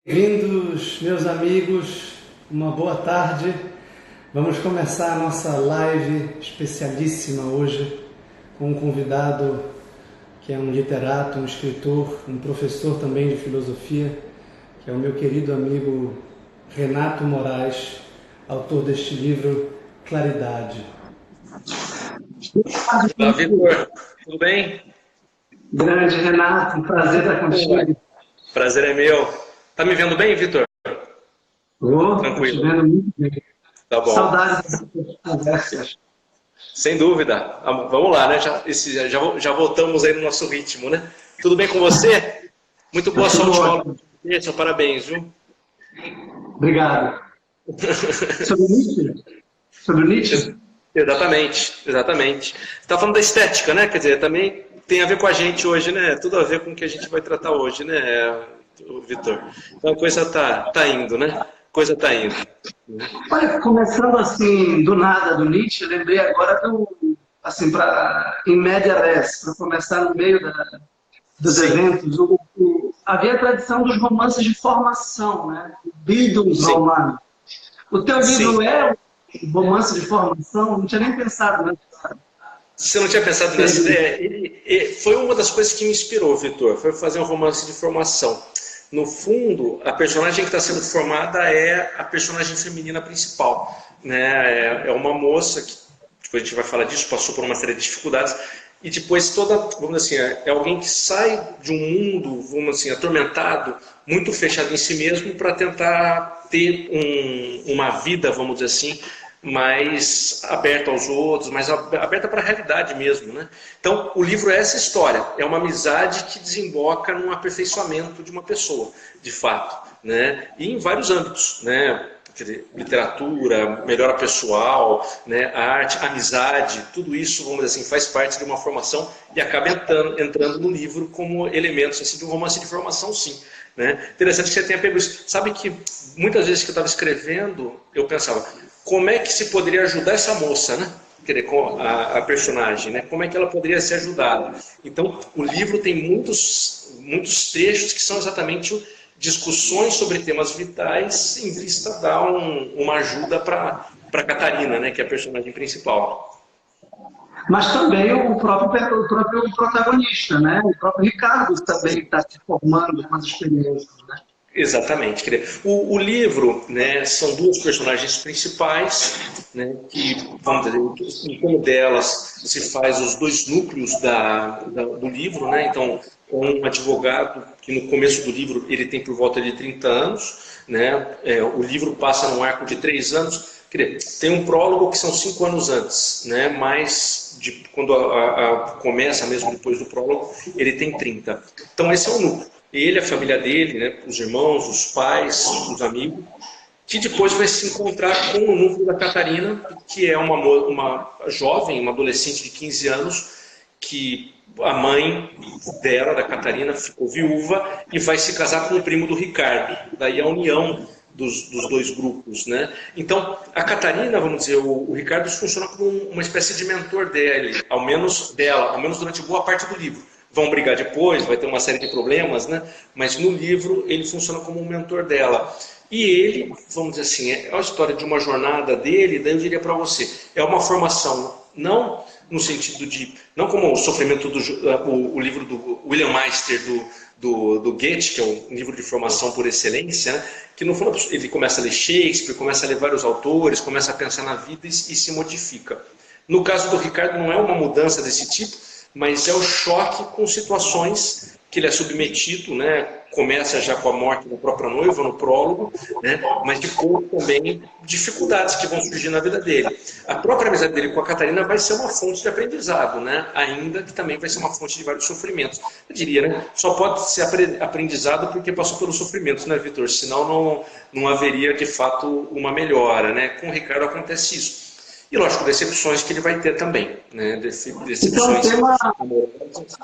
Bem-vindos, meus amigos, uma boa tarde. Vamos começar a nossa live especialíssima hoje com um convidado que é um literato, um escritor, um professor também de filosofia, que é o meu querido amigo Renato Moraes, autor deste livro Claridade. Olá, Vitor. Tudo bem? Grande Renato, um prazer estar contigo. Prazer é meu. Tá me vendo bem, Vitor? Estou te Tranquilo. vendo muito bem. Tá bom. Saudades das conversas. Sem dúvida. Vamos lá, né? Já voltamos aí no nosso ritmo, né? Tudo bem com você? Muito boa sua última aula. Parabéns, viu? Obrigado. Sobre Nietzsche? Sobre Nietzsche? Exatamente, exatamente. Você está falando da estética, né? Quer dizer, também tem a ver com a gente hoje, né? Tudo a ver com o que a gente vai tratar hoje, né, Vitor? Então a coisa tá indo, né? A coisa tá indo. Olha, começando assim, do nada, do Nietzsche, lembrei agora assim, em média res, para começar no meio dos Sim, eventos, havia a tradição dos romances de formação, né? sim, Bildungsroman. O teu sim. livro é um romance de formação? Não tinha nem pensado nessa Você não tinha pensado nessa pergunta. ideia? Foi uma das coisas que me inspirou, Vitor, foi fazer um romance de formação. No fundo, a personagem que está sendo formada é a personagem feminina principal. Né? É uma moça que, depois a gente vai falar disso, passou por uma série de dificuldades, e depois vamos dizer assim, é alguém que sai de um mundo, vamos assim, atormentado, muito fechado em si mesmo, para tentar ter uma vida, vamos dizer assim, mais aberta aos outros, mais aberta para a realidade mesmo, né? Então, o livro é essa história, é uma amizade que desemboca num aperfeiçoamento de uma pessoa, de fato, né? E em vários âmbitos, né? Quer dizer, literatura, melhora pessoal, né? Arte, amizade, tudo isso, vamos dizer assim, faz parte de uma formação e acaba entrando no livro como elementos assim, de um romance de formação, sim. Né? Interessante que você tenha pego isso. Sabe que muitas vezes que eu estava escrevendo, eu pensava, como é que se poderia ajudar essa moça, né? A personagem, né? Como é que ela poderia ser ajudada? Então, o livro tem muitos trechos que são exatamente discussões sobre temas vitais em vista a dar uma ajuda para Catarina, né? Que é a personagem principal. Mas também o próprio protagonista, né? O próprio Ricardo também está se formando com as experiências, né? Exatamente. O livro, né, são duas personagens principais, né, que, vamos dizer, em como delas se faz os dois núcleos do livro. Né, então, um advogado que no começo do livro ele tem por volta de 30 anos, né, o livro passa num arco de 3 anos, tem um prólogo que são 5 anos antes, né, mas quando começa mesmo depois do prólogo, ele tem 30. Então esse é o núcleo. Ele, a família dele, né, os irmãos, os pais, os amigos, que depois vai se encontrar com o núcleo da Catarina, que é uma jovem, uma adolescente de 15 anos, que a mãe dela, da Catarina, ficou viúva e vai se casar com o primo do Ricardo. Daí a união dos dois grupos, né? Então, a Catarina, vamos dizer, o Ricardo funciona como uma espécie de mentor dele, ao menos durante boa parte do livro. Vão brigar depois, vai ter uma série de problemas, né? Mas no livro ele funciona como um mentor dela. E ele, vamos dizer assim, é a história de uma jornada dele, daí eu diria para você, é uma formação, não no sentido de, não como o sofrimento o livro do William Meister, do Goethe, que é um livro de formação por excelência, né? Que no fundo ele começa a ler Shakespeare, começa a ler vários autores, começa a pensar na vida e se modifica. No caso do Ricardo não é uma mudança desse tipo, mas é o choque com situações que ele é submetido, né? Começa já com a morte da própria noiva no prólogo, né? Mas depois também dificuldades que vão surgir na vida dele. A própria amizade dele com a Catarina vai ser uma fonte de aprendizado, né? Ainda que também vai ser uma fonte de vários sofrimentos. Eu diria, né? Só pode ser aprendizado porque passou pelos sofrimentos, né, Vitor? Senão não haveria de fato uma melhora, né? Com o Ricardo acontece isso. E, lógico, decepções que ele vai ter também, né? Então, Decepções amorosas.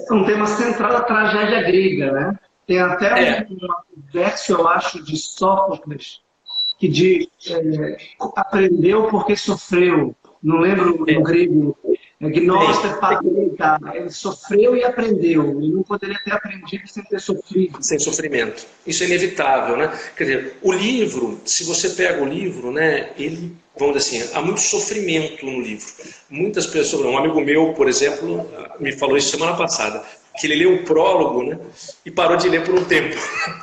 é um tema central, a tragédia grega, né? Tem até É, um verso, eu acho, de Sófocles, que diz, aprendeu porque sofreu. Não lembro no grego. Gnóstico é facilitar. Ele sofreu e aprendeu. Ele não poderia ter aprendido sem ter sofrido. Sem sofrimento. Isso é inevitável, né? Quer dizer, o livro, se você pega o livro, né, ele, vamos dizer assim, há muito sofrimento no livro. Muitas pessoas, um amigo meu, por exemplo, me falou isso semana passada, que ele leu o prólogo, né, e parou de ler por um tempo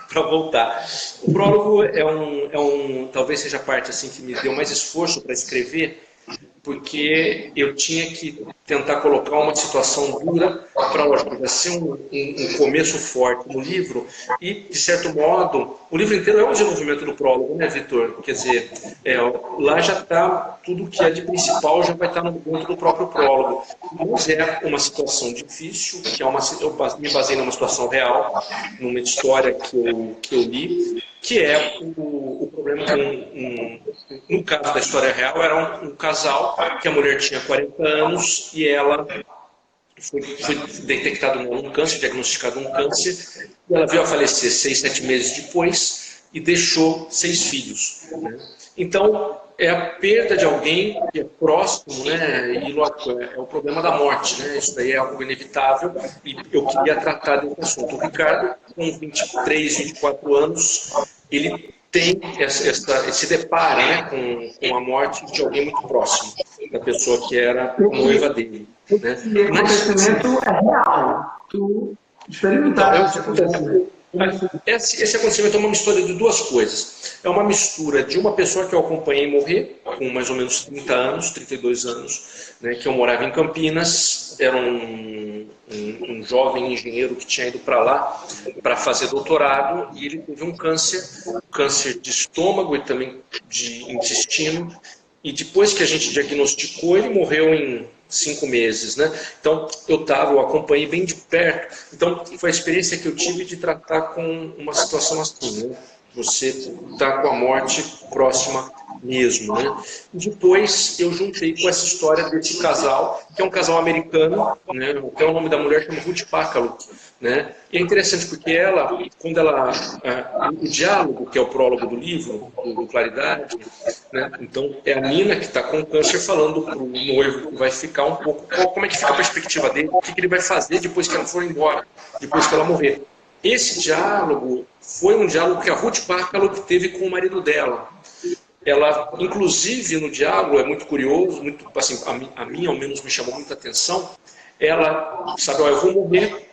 para voltar. O prólogo talvez seja a parte assim que me deu mais esforço para escrever, porque eu tinha que tentar colocar uma situação dura para, lógico, vai ser um começo forte no livro e, de certo modo, o livro inteiro é um desenvolvimento do prólogo, né, Vitor? Quer dizer, lá já está tudo que é de principal, já vai estar dentro do próprio prólogo. Mas é uma situação difícil, que eu me baseei numa situação real, numa história que eu li, que é o problema no caso da história real, era um casal que a mulher tinha 40 anos e ela foi detectado um câncer, diagnosticado um câncer, e ela veio a falecer 6, 7 meses depois e deixou 6 filhos. Né? Então, é a perda de alguém que é próximo, né? E lógico, é o problema da morte, né? Isso daí é algo inevitável e eu queria tratar desse assunto. O Ricardo, com 23, 24 anos, ele se depara, né, com a morte de alguém muito próximo, da pessoa que era noiva dele. Né? E o acontecimento é real. Tu experimentaste esse acontecimento. Esse acontecimento é uma mistura de duas coisas. É uma mistura de uma pessoa que eu acompanhei morrer, com mais ou menos 30 anos, 32 anos, né, que eu morava em Campinas, era um jovem engenheiro que tinha ido para lá para fazer doutorado e ele teve um câncer de estômago e também de intestino, e depois que a gente diagnosticou, ele morreu em 5 meses, né? Então, eu acompanhei bem de perto. Então, foi a experiência que eu tive de tratar com uma situação assim, né? Você está com a morte próxima mesmo, né? E depois, eu juntei com essa história desse casal, que é um casal americano, né? Até o nome da mulher chama Ruth Bacaluk, né? E é interessante porque o diálogo, que é o prólogo do livro, do Claridade, né? Então, é a Nina que está com câncer falando para o noivo que vai ficar um pouco, como é que fica a perspectiva dele, o que ele vai fazer depois que ela for embora, depois que ela morrer. Esse diálogo foi um diálogo que a Ruth Bacaluk teve com o marido dela. Ela, inclusive, no diálogo, é muito curioso, muito, assim, a mim, ao menos, me chamou muita atenção. Ela, sabe, eu vou morrer,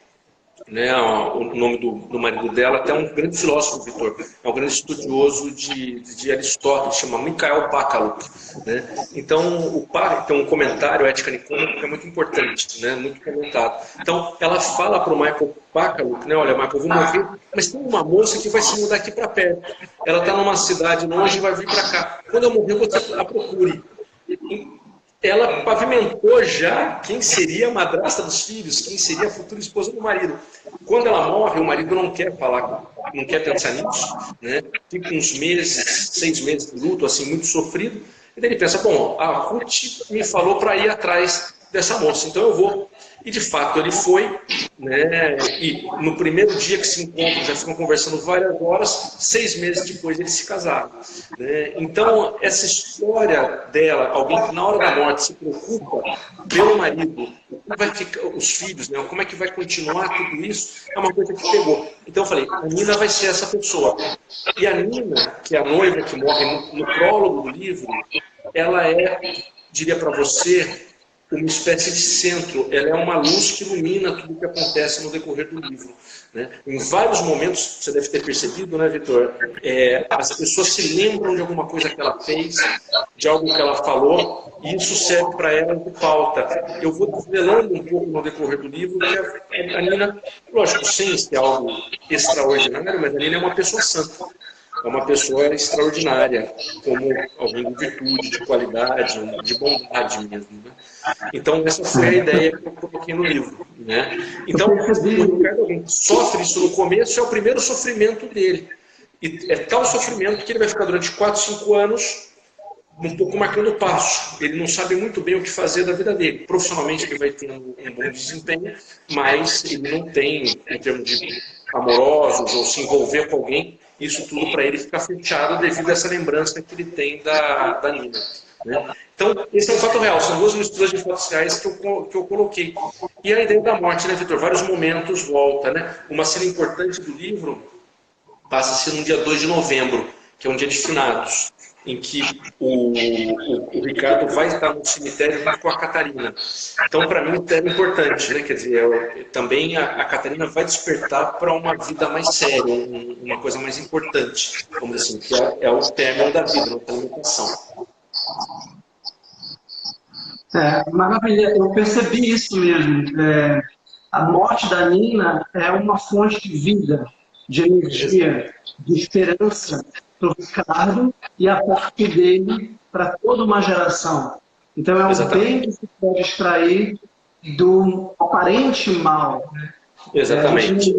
né, o nome do marido dela, até um grande filósofo, Vitor, é um grande estudioso de Aristóteles, chama Mikhail Bacaluk, né? Então, tem um comentário, Ética Nicômaco, que é muito importante, né, muito comentado. Então, ela fala para o Michael Bacaluk, né, olha, Michael, eu vou morrer, mas tem uma moça que vai se mudar aqui para perto. Ela está numa cidade longe e vai vir para cá. Quando eu morrer, você a procure. Ela pavimentou já quem seria a madrasta dos filhos, quem seria a futura esposa do marido. Quando ela morre, o marido não quer falar, não quer pensar nisso, né? Fica uns meses, 6 meses de luto, assim, muito sofrido. E daí ele pensa, bom, a Ruth me falou para ir atrás dessa moça, então eu vou. E de fato ele foi, né? E no primeiro dia que se encontram, já ficam conversando várias horas, 6 meses depois eles se casaram, né? Então essa história dela, alguém que na hora da morte se preocupa pelo marido, como vai ficar os filhos, né? Como é que vai continuar tudo isso, é uma coisa que pegou. Então eu falei, a Nina vai ser essa pessoa. E a Nina, que é a noiva que morre no prólogo do livro, ela diria para você, uma espécie de centro, ela é uma luz que ilumina tudo o que acontece no decorrer do livro, né? Em vários momentos, você deve ter percebido, né, Vitor? As pessoas se lembram de alguma coisa que ela fez, de algo que ela falou, e isso serve para ela de pauta. Eu vou desvelando um pouco no decorrer do livro que a Nina, lógico, sem ser algo extraordinário, mas a Nina é uma pessoa santa. É uma pessoa extraordinária, como alguém de virtude, de qualidade, de bondade mesmo, né? Então, essa foi a ideia que eu coloquei no livro, né? Então, o Ricardo sofre isso no começo, é o primeiro sofrimento dele. E é tal sofrimento que ele vai ficar durante 4, 5 anos um pouco marcando o passo. Ele não sabe muito bem o que fazer da vida dele. Profissionalmente, ele vai ter um bom desempenho, mas ele não tem, em termos de amorosos ou se envolver com alguém, isso tudo para ele ficar fechado devido a essa lembrança que ele tem da Nina. né? Então, esse é um fato real, são duas misturas de fatos reais que eu coloquei. E a ideia da morte, né, Vitor? Vários momentos volta, né? Uma cena importante do livro passa a ser no dia 2 de novembro, que é um dia de finados, em que o Ricardo vai estar no cemitério junto com a Catarina. Então, para mim, é importante, né? Quer dizer, também a Catarina vai despertar para uma vida mais séria, uma coisa mais importante, vamos dizer assim, que é o término da vida, a alimentação. Maravilha, eu percebi isso mesmo. A morte da Nina é uma fonte de vida, de energia, de esperança para o Ricardo e a partir dele para toda uma geração. Então é um bem que se pode extrair do aparente mal. Né? Exatamente.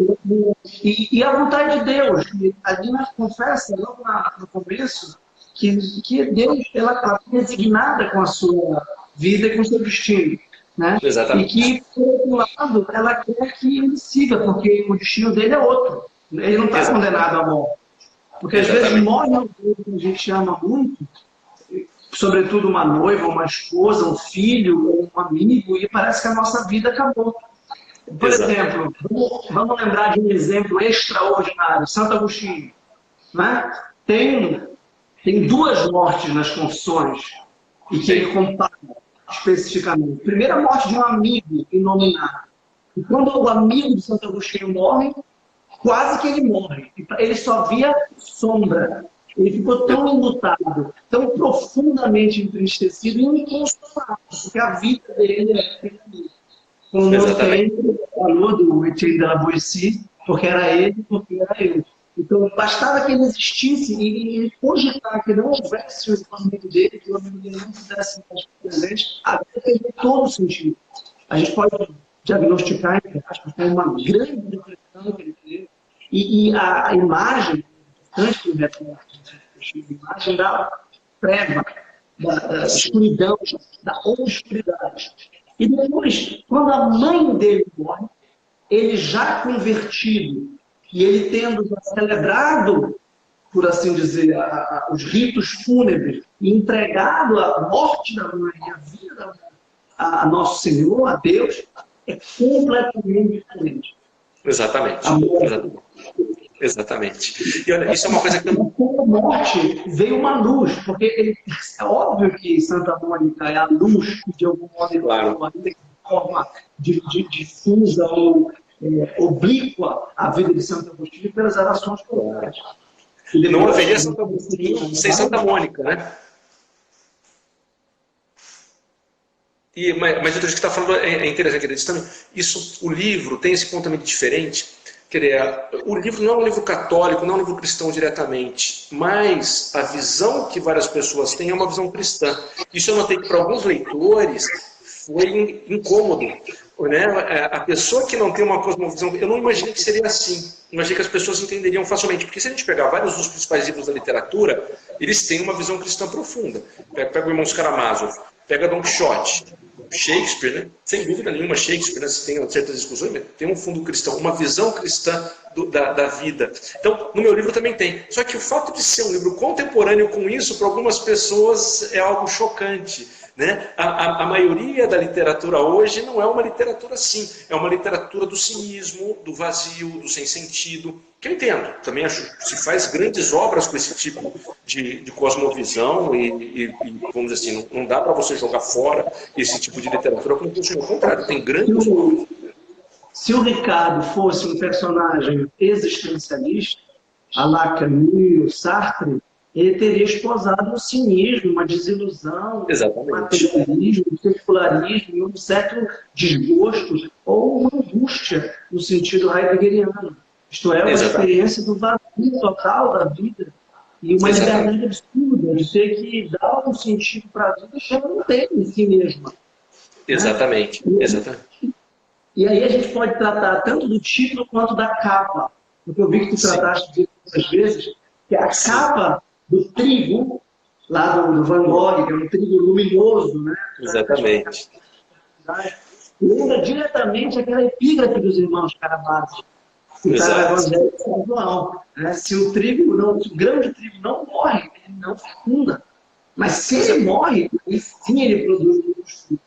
E a vontade de Deus. A Nina confessa logo no começo que Deus ela foi designada com a sua vida e com o seu destino. Né? Exatamente. E que, por outro lado, ela quer que ele siga, porque o destino dele é outro. Ele não está condenado à morte. Porque às vezes morre alguém que a gente ama muito, sobretudo uma noiva, uma esposa, um filho, um amigo, e parece que a nossa vida acabou. Por exemplo, vamos lembrar de um exemplo extraordinário, Santo Agostinho. Né? Tem duas mortes nas confissões, e que ele compara especificamente. Primeiro, a morte de um amigo inominado. E quando o amigo de Santo Agostinho morre, quase que ele morre. Ele só via sombra. Ele ficou tão enlutado, tão profundamente entristecido e inconsolável, porque a vida dele era aquele amigo. Como o falou do Etienne de la Boétie, porque era ele, porque era eu. Então, bastava que ele existisse e cogitar que não houvesse o amigo dele, que o amigo dele não pudesse mais presente, a vida teve todo sentido. A gente pode diagnosticar, entre aspas, como uma grande depressão que ele teve. E a imagem, antes do retrato, a imagem da treva, da escuridão, da obscuridade. E depois, quando a mãe dele morre, ele já convertido, e ele tendo celebrado, por assim dizer, os ritos fúnebres, e entregado a morte da mãe e a vida da mãe a Nosso Senhor, a Deus, é completamente diferente. Exatamente. Exatamente. E olha, isso é uma coisa que eu... Com a morte veio uma luz, porque é óbvio que Santa Mônica é a luz que de algum modo de forma difusa ou oblíqua a vida de Santo Agostinho pelas orações colocadas. Não haveria Santo Agostinho sem Santa Mônica, né? Mas o que está falando é interessante. Também, o livro tem esse ponto também diferente. O livro não é um livro católico, não é um livro cristão diretamente, mas a visão que várias pessoas têm é uma visão cristã. Isso eu notei que para alguns leitores foi incômodo. Né? A pessoa que não tem uma cosmovisão, eu não imaginei que seria assim. Imaginei que as pessoas entenderiam facilmente, porque se a gente pegar vários dos principais livros da literatura, eles têm uma visão cristã profunda. Pega o Irmãos Karamazov, pega Don Quixote, Shakespeare, né? Sem dúvida nenhuma, Shakespeare, né? Tem certas discussões, mas tem um fundo cristão, uma visão cristã da vida. Então, no meu livro também tem. Só que o fato de ser um livro contemporâneo com isso, para algumas pessoas, é algo chocante. Né? A maioria da literatura hoje não é uma literatura assim, é uma literatura do cinismo, do vazio, do sem sentido, que eu entendo. Também acho que se faz grandes obras com esse tipo de cosmovisão e vamos dizer assim, não dá para você jogar fora esse tipo de literatura como ao contrário, tem grandes obras. Se o Ricardo fosse um personagem existencialista, à la Camus, Sartre, ele teria esposado um cinismo, uma desilusão, um materialismo, um secularismo, um certo desgosto ou uma angústia no sentido heideggeriano. Isto é, uma experiência do vazio total da vida e uma liberdade absurda de ter que dar um sentido para a vida que ela não tem em si mesma. Exatamente. Né? Exatamente. E aí a gente pode tratar tanto do título quanto da capa. Porque eu vi que tu trataste disso muitas vezes, que a capa do trigo, lá do Van Gogh, que é um trigo luminoso, né? Exatamente. Lembra diretamente aquela epígrafe dos irmãos Karamazov, que está no Evangelho de São João. Né? Se o grão de trigo não morre, ele não fecunda. Mas se ele morre, aí sim ele produz muitos frutos.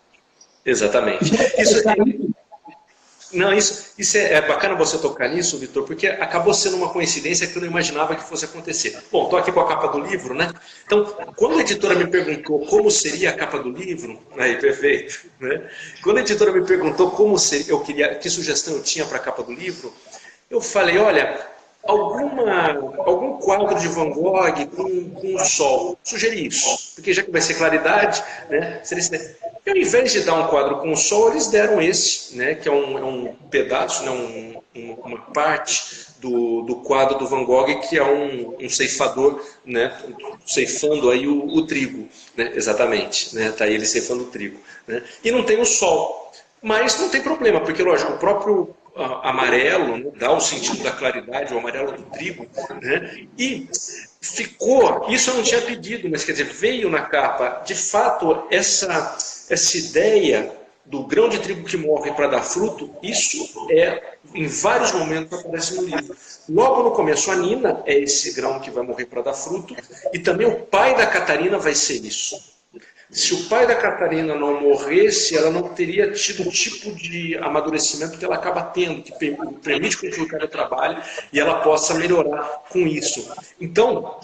Exatamente. Isso é bacana você tocar nisso, Vitor, porque acabou sendo uma coincidência que eu não imaginava que fosse acontecer. Bom, estou aqui com a capa do livro, né? Então, quando a editora me perguntou como seria a capa do livro, aí, perfeito, né? Quando a editora me perguntou como seria, que sugestão eu tinha para a capa do livro, eu falei, olha, algum quadro de Van Gogh com o sol. Sugeri isso, porque já que vai ser claridade, né? E ao invés de dar um quadro com o sol, eles deram esse, né? Que é um pedaço, né? Uma parte do quadro do Van Gogh, que é um ceifador, né? Ceifando aí o trigo, né? Exatamente, né? Tá aí ele ceifando o trigo, né? E não tem o sol. Mas não tem problema, porque, lógico, o próprio amarelo, né, dá o sentido da claridade, o amarelo do trigo, né? E ficou, isso eu não tinha pedido, mas quer dizer, veio na capa, de fato, essa ideia do grão de trigo que morre para dar fruto, isso em vários momentos aparece no livro. Logo no começo, a Nina é esse grão que vai morrer para dar fruto, e também o pai da Catarina vai ser isso. Se o pai da Catarina não morresse, ela não teria tido o tipo de amadurecimento que ela acaba tendo, que permite que o cara trabalhe e ela possa melhorar com isso. Então,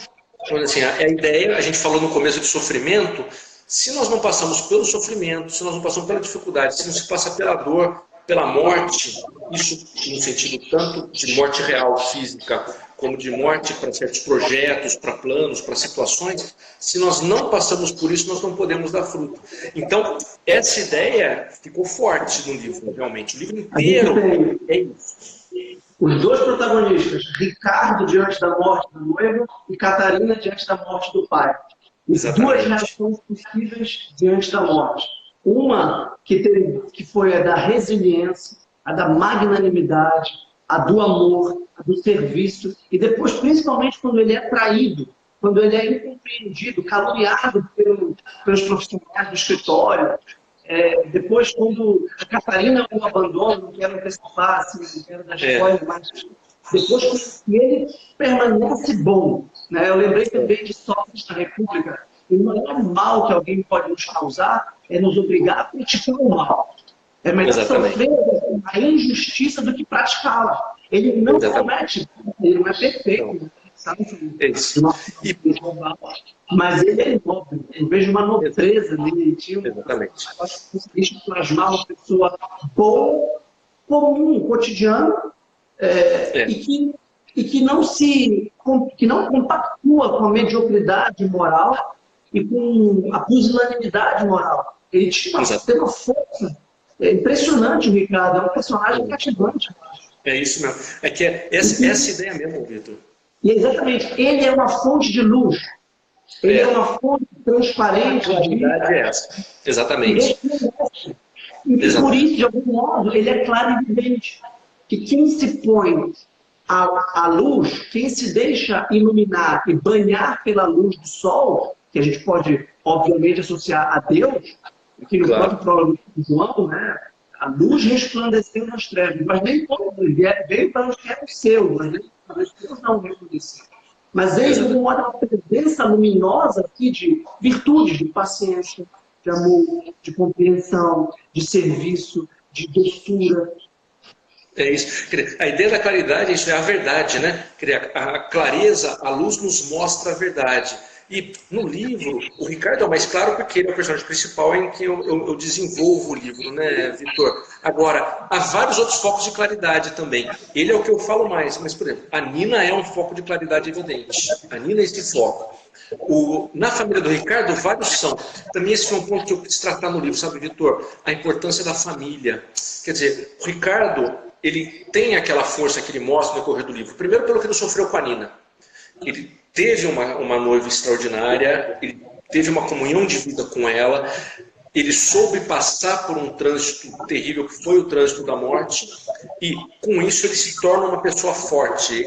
assim, a ideia, a gente falou no começo de sofrimento, se nós não passamos pelo sofrimento, se nós não passamos pela dificuldade, se não se passa pela dor, pela morte, isso no sentido tanto de morte real, física, como de morte para certos projetos, para planos, para situações, se nós não passamos por isso, nós não podemos dar fruto. Então, essa ideia ficou forte no livro, realmente. O livro inteiro é isso. Os dois protagonistas, Ricardo diante da morte do noivo e Catarina diante da morte do pai. Duas reações possíveis diante da morte. Uma que foi a da resiliência, a da magnanimidade, a do amor, a do serviço, e depois, principalmente, quando ele é traído, quando ele é incompreendido, caluniado pelos profissionais do escritório. Depois, quando a Catarina o abandona, não quero antecipar, assim, não quero dar spoiler, mas depois que ele permanece bom. Né? Eu lembrei também de Sócrates da República. O maior mal que alguém pode nos causar é nos obrigar a praticar o mal. É melhor sofrer a injustiça do que praticá-la. Ele não comete, ele não é perfeito, sabe? Mas ele é nobre. Eu vejo uma nobreza nele. Exatamente. Conseguiste plasmar uma pessoa boa, comum, cotidiana, e que não compactua com a mediocridade moral e com a pusilanimidade moral. Ele tinha uma força. É impressionante o Ricardo, é um personagem cativante. É isso mesmo. É que essa ideia mesmo, Vitor. E exatamente, ele é uma fonte de luz. Ele é uma fonte transparente. A realidade é essa. Exatamente. E por isso, de algum modo, ele é claro e evidente. Que quem se põe à luz, quem se deixa iluminar e banhar pela luz do sol, que a gente pode, obviamente, associar a Deus, que no próprio prólogo de João, né? A luz resplandeceu nas trevas, mas nem todos veio para os que eram seus, mas nem para os seus não resplandeceram. Mas eles, de algum modo, uma presença luminosa aqui de virtudes, de paciência, de amor, de compreensão, de serviço, de doçura. É isso. A ideia da claridade, isso é a verdade, né? A clareza, a luz nos mostra a verdade. E no livro, o Ricardo é o mais claro porque ele é o personagem principal em que eu desenvolvo o livro, né, Vitor? Agora, há vários outros focos de claridade também. Ele é o que eu falo mais, mas, por exemplo, a Nina é um foco de claridade evidente. A Nina é esse foco. Na família do Ricardo, vários são. Também esse foi um ponto que eu quis tratar no livro, sabe, Vitor? A importância da família. Quer dizer, o Ricardo, ele tem aquela força que ele mostra no decorrer do livro. Primeiro, pelo que ele sofreu com a Nina. Ele teve uma noiva extraordinária, ele teve uma comunhão de vida com ela, ele soube passar por um trânsito terrível, que foi o trânsito da morte, e com isso ele se torna uma pessoa forte,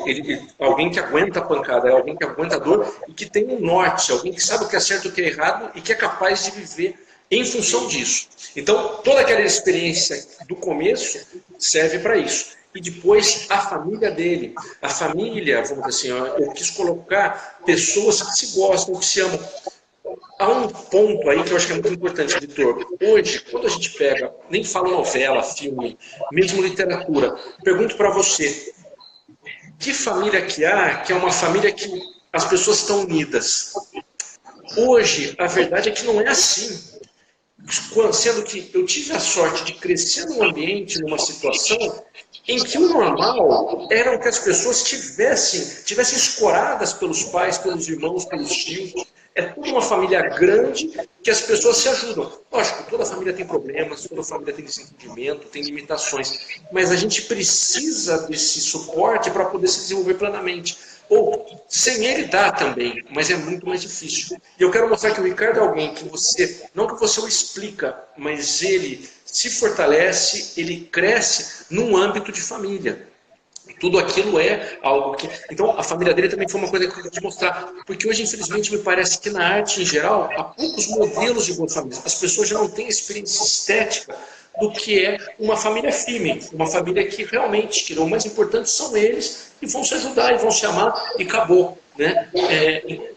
alguém que aguenta a pancada, alguém que aguenta a dor e que tem um norte, alguém que sabe o que é certo e o que é errado e que é capaz de viver em função disso. Então, toda aquela experiência do começo serve para isso. E depois a família dele. A família, vamos dizer assim, eu quis colocar pessoas que se gostam, que se amam. há um ponto aí que eu acho que é muito importante, Vitor. Hoje, quando a gente pega, nem fala novela, filme, mesmo literatura, pergunto para você, que família que há, que é uma família que as pessoas estão unidas? Hoje, a verdade é que não é assim. Sendo que eu tive a sorte de crescer num ambiente, numa situação, em que o normal era que as pessoas tivessem escoradas pelos pais, pelos irmãos, pelos tios. É toda uma família grande que as pessoas se ajudam. Lógico, toda família tem problemas, toda família tem desentendimento, tem limitações, mas a gente precisa desse suporte para poder se desenvolver plenamente. Ou, sem ele dá também, mas é muito mais difícil. E eu quero mostrar que o Ricardo é alguém que você, não que você o explica, mas ele se fortalece, ele cresce num âmbito de família. Tudo aquilo é algo que... Então, a família dele também foi uma coisa que eu queria te mostrar. Porque hoje, infelizmente, me parece que na arte, em geral, há poucos modelos de boa família. As pessoas já não têm experiência estética do que é uma família firme. Uma família que realmente, que o mais importante são eles, e vão se ajudar, e vão se amar, e acabou. Né?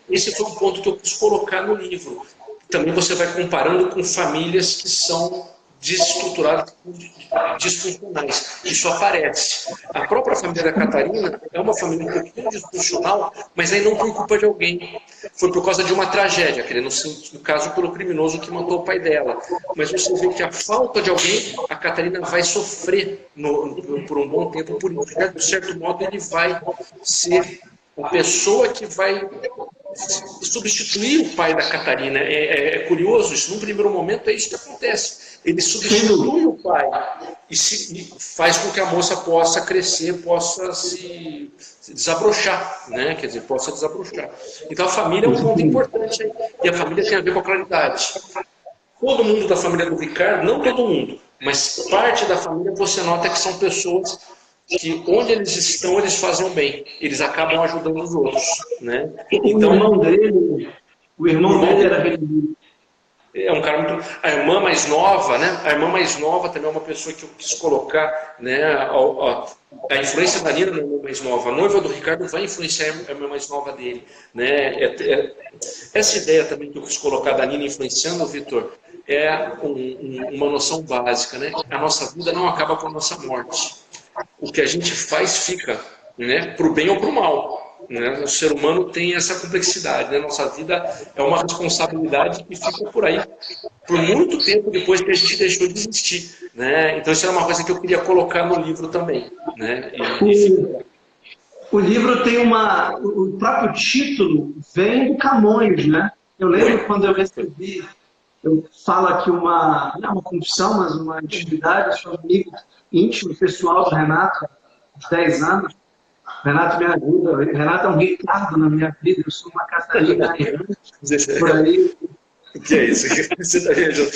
Esse foi um ponto que eu quis colocar no livro. Também você vai comparando com famílias que são desestruturadas, disfuncionais. Isso aparece. A própria família da Catarina é uma família um pouquinho disfuncional, mas aí não por culpa de alguém. Foi por causa de uma tragédia, no caso pelo criminoso que matou o pai dela. Mas você vê que a falta de alguém, a Catarina vai sofrer por um bom tempo por isso. De certo modo, ele vai ser a pessoa que vai substituir o pai da Catarina. É curioso isso. Num primeiro momento é isso que acontece. Ele substitui o pai e faz com que a moça possa crescer, possa se desabrochar, né? Quer dizer, possa desabrochar. Então a família é um ponto importante aí. E a família tem a ver com a claridade. Todo mundo da família do Ricardo, não todo mundo, mas parte da família você nota que são pessoas que onde eles estão, eles fazem o bem. Eles acabam ajudando os outros, né? Então, o irmão dele era religioso. É um cara muito... A irmã mais nova, né? A irmã mais nova também é uma pessoa que eu quis colocar, né? A influência da Nina na irmã mais nova. A noiva do Ricardo vai influenciar a irmã mais nova dele, né? Essa ideia também que eu quis colocar da Nina influenciando, Vitor, é uma noção básica, né? A nossa vida não acaba com a nossa morte. O que a gente faz fica, né? Para o bem ou para o mal. Né? O ser humano tem essa complexidade, né? Nossa vida é uma responsabilidade que fica por aí por muito tempo depois que a gente deixou de existir, né? Então isso é uma coisa que eu queria colocar no livro também, né? O livro tem o próprio título vem do Camões, né? Eu lembro quando eu recebi, eu falo aqui não é uma confissão, mas uma intimidade, sou amigo íntimo, pessoal do Renato, há 10 anos. Renato me ajuda. Renato é um Ricardo na minha vida. Eu sou uma Catarina por aí. O que é isso? Você está viajando?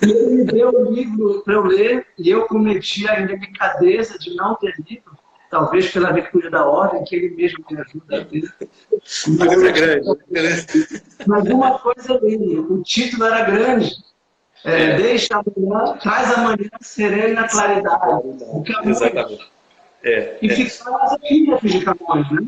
E ele me deu um livro para eu ler e eu cometi a delicadeza de não ter lido, talvez pela virtude da ordem que ele mesmo me ajuda a ler. O livro é grande. Mas uma coisa ali, o título era grande. Deixa amanhã, traz amanhã serena claridade. Exatamente. E ficaram as epígrafes de Camões, né?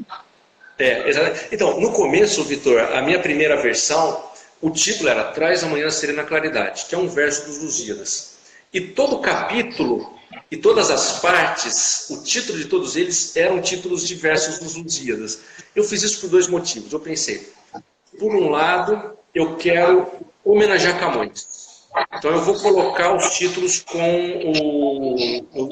Então, no começo, Vitor, a minha primeira versão, o título era Traz amanhã serena claridade, que é um verso dos Lusíadas. E todo capítulo e todas as partes, o título de todos eles eram títulos de versos dos Lusíadas. Eu fiz isso por 2 motivos. Eu pensei, por um lado, eu quero homenagear Camões. Então eu vou colocar os títulos com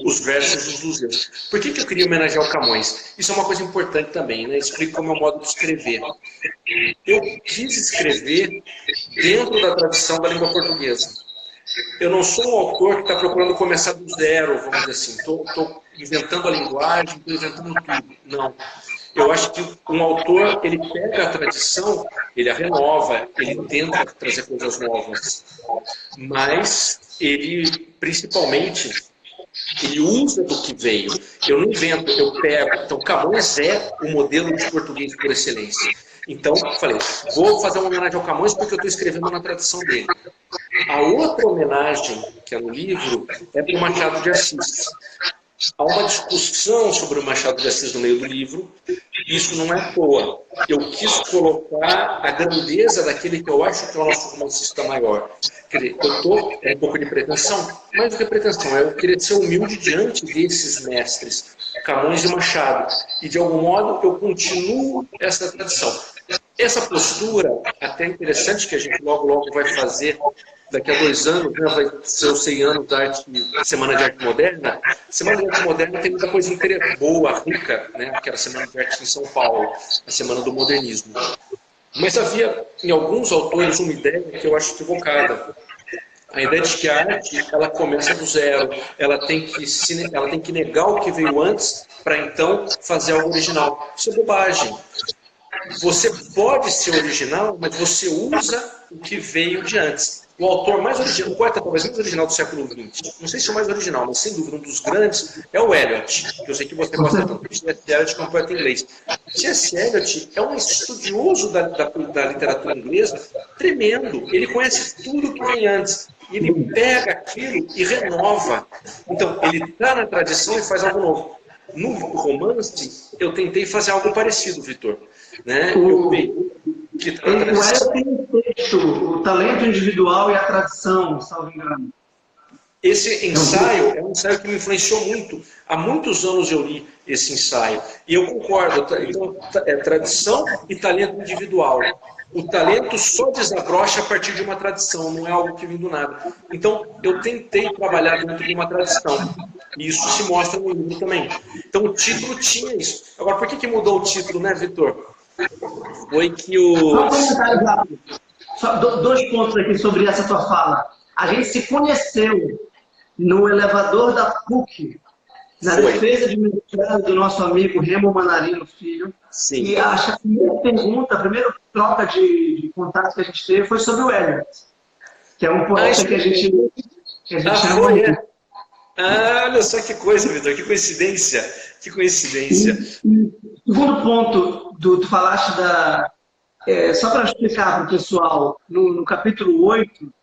os versos dos Lusíadas. Por que eu queria homenagear o Camões? Isso é uma coisa importante também, né? Explico como é o modo de escrever. Eu quis escrever dentro da tradição da língua portuguesa. Eu não sou um autor que está procurando começar do zero, vamos dizer assim. Estou inventando a linguagem, estou inventando tudo. Não. Eu acho que um autor, ele pega a tradição, ele a renova, ele tenta trazer coisas novas. Mas ele, principalmente, ele usa do que veio. Eu não invento, eu pego. Então, Camões é o modelo de português por excelência. Então, falei, vou fazer uma homenagem ao Camões porque eu estou escrevendo na tradição dele. A outra homenagem, que é no livro, é para o Machado de Assis. há uma discussão sobre o Machado de Assis no meio do livro. Isso não é à toa. Eu quis colocar a grandeza daquele que eu acho que é o nosso romancista maior. Quer dizer, eu estou um pouco de pretensão, mais do que pretensão, eu queria ser humilde diante desses mestres, Camões e Machado. E, de algum modo, eu continuo essa tradição. Essa postura, até interessante, que a gente logo vai fazer, daqui a 2 anos, né, vai ser os 100 anos da Semana de Arte Moderna. A Semana de Arte Moderna tem muita coisa boa, rica, né, aquela Semana de Arte em São Paulo, a Semana do Modernismo. Mas havia, em alguns autores, uma ideia que eu acho equivocada. A ideia de que a arte, ela começa do zero, ela tem que negar o que veio antes para então fazer algo original. Isso é bobagem. Você pode ser original, mas você usa o que veio de antes. O autor mais original, o poeta talvez mais original do século XX, não sei se é o mais original, mas sem dúvida um dos grandes, é o Eliot, que eu sei que você gosta tanto de C.S. Eliot, que é um poeta inglês. C.S. Eliot é um estudioso da literatura inglesa tremendo. Ele conhece tudo que vem antes. Ele pega aquilo e renova. Então, ele está na tradição e faz algo novo. No romance, eu tentei fazer algo parecido, Vitor. Né? O Eliot tem um texto, o talento individual e a tradição, salvo engano. Esse ensaio é um ensaio que me influenciou muito. Há muitos anos eu li esse ensaio. E eu concordo. Então, é tradição e talento individual. O talento só desabrocha a partir de uma tradição, não é algo que vem do nada. Então, eu tentei trabalhar dentro de uma tradição. E isso se mostra no livro também. Então, o título tinha isso. Agora, por que mudou o título, né, Vitor? Foi que o... Só um comentário rápido. Só 2 pontos aqui sobre essa tua fala. A gente se conheceu no elevador da PUC, na defesa de mestrado do nosso amigo Remo Manarino Filho. Sim. E acho que a primeira pergunta, a primeira troca de contato que a gente teve foi sobre o Eliot, que é um poeta que a gente ama muito. Olha só que coisa, Vitor, que coincidência. Que coincidência. Segundo ponto, tu falaste da... só para explicar para o pessoal, no capítulo 8,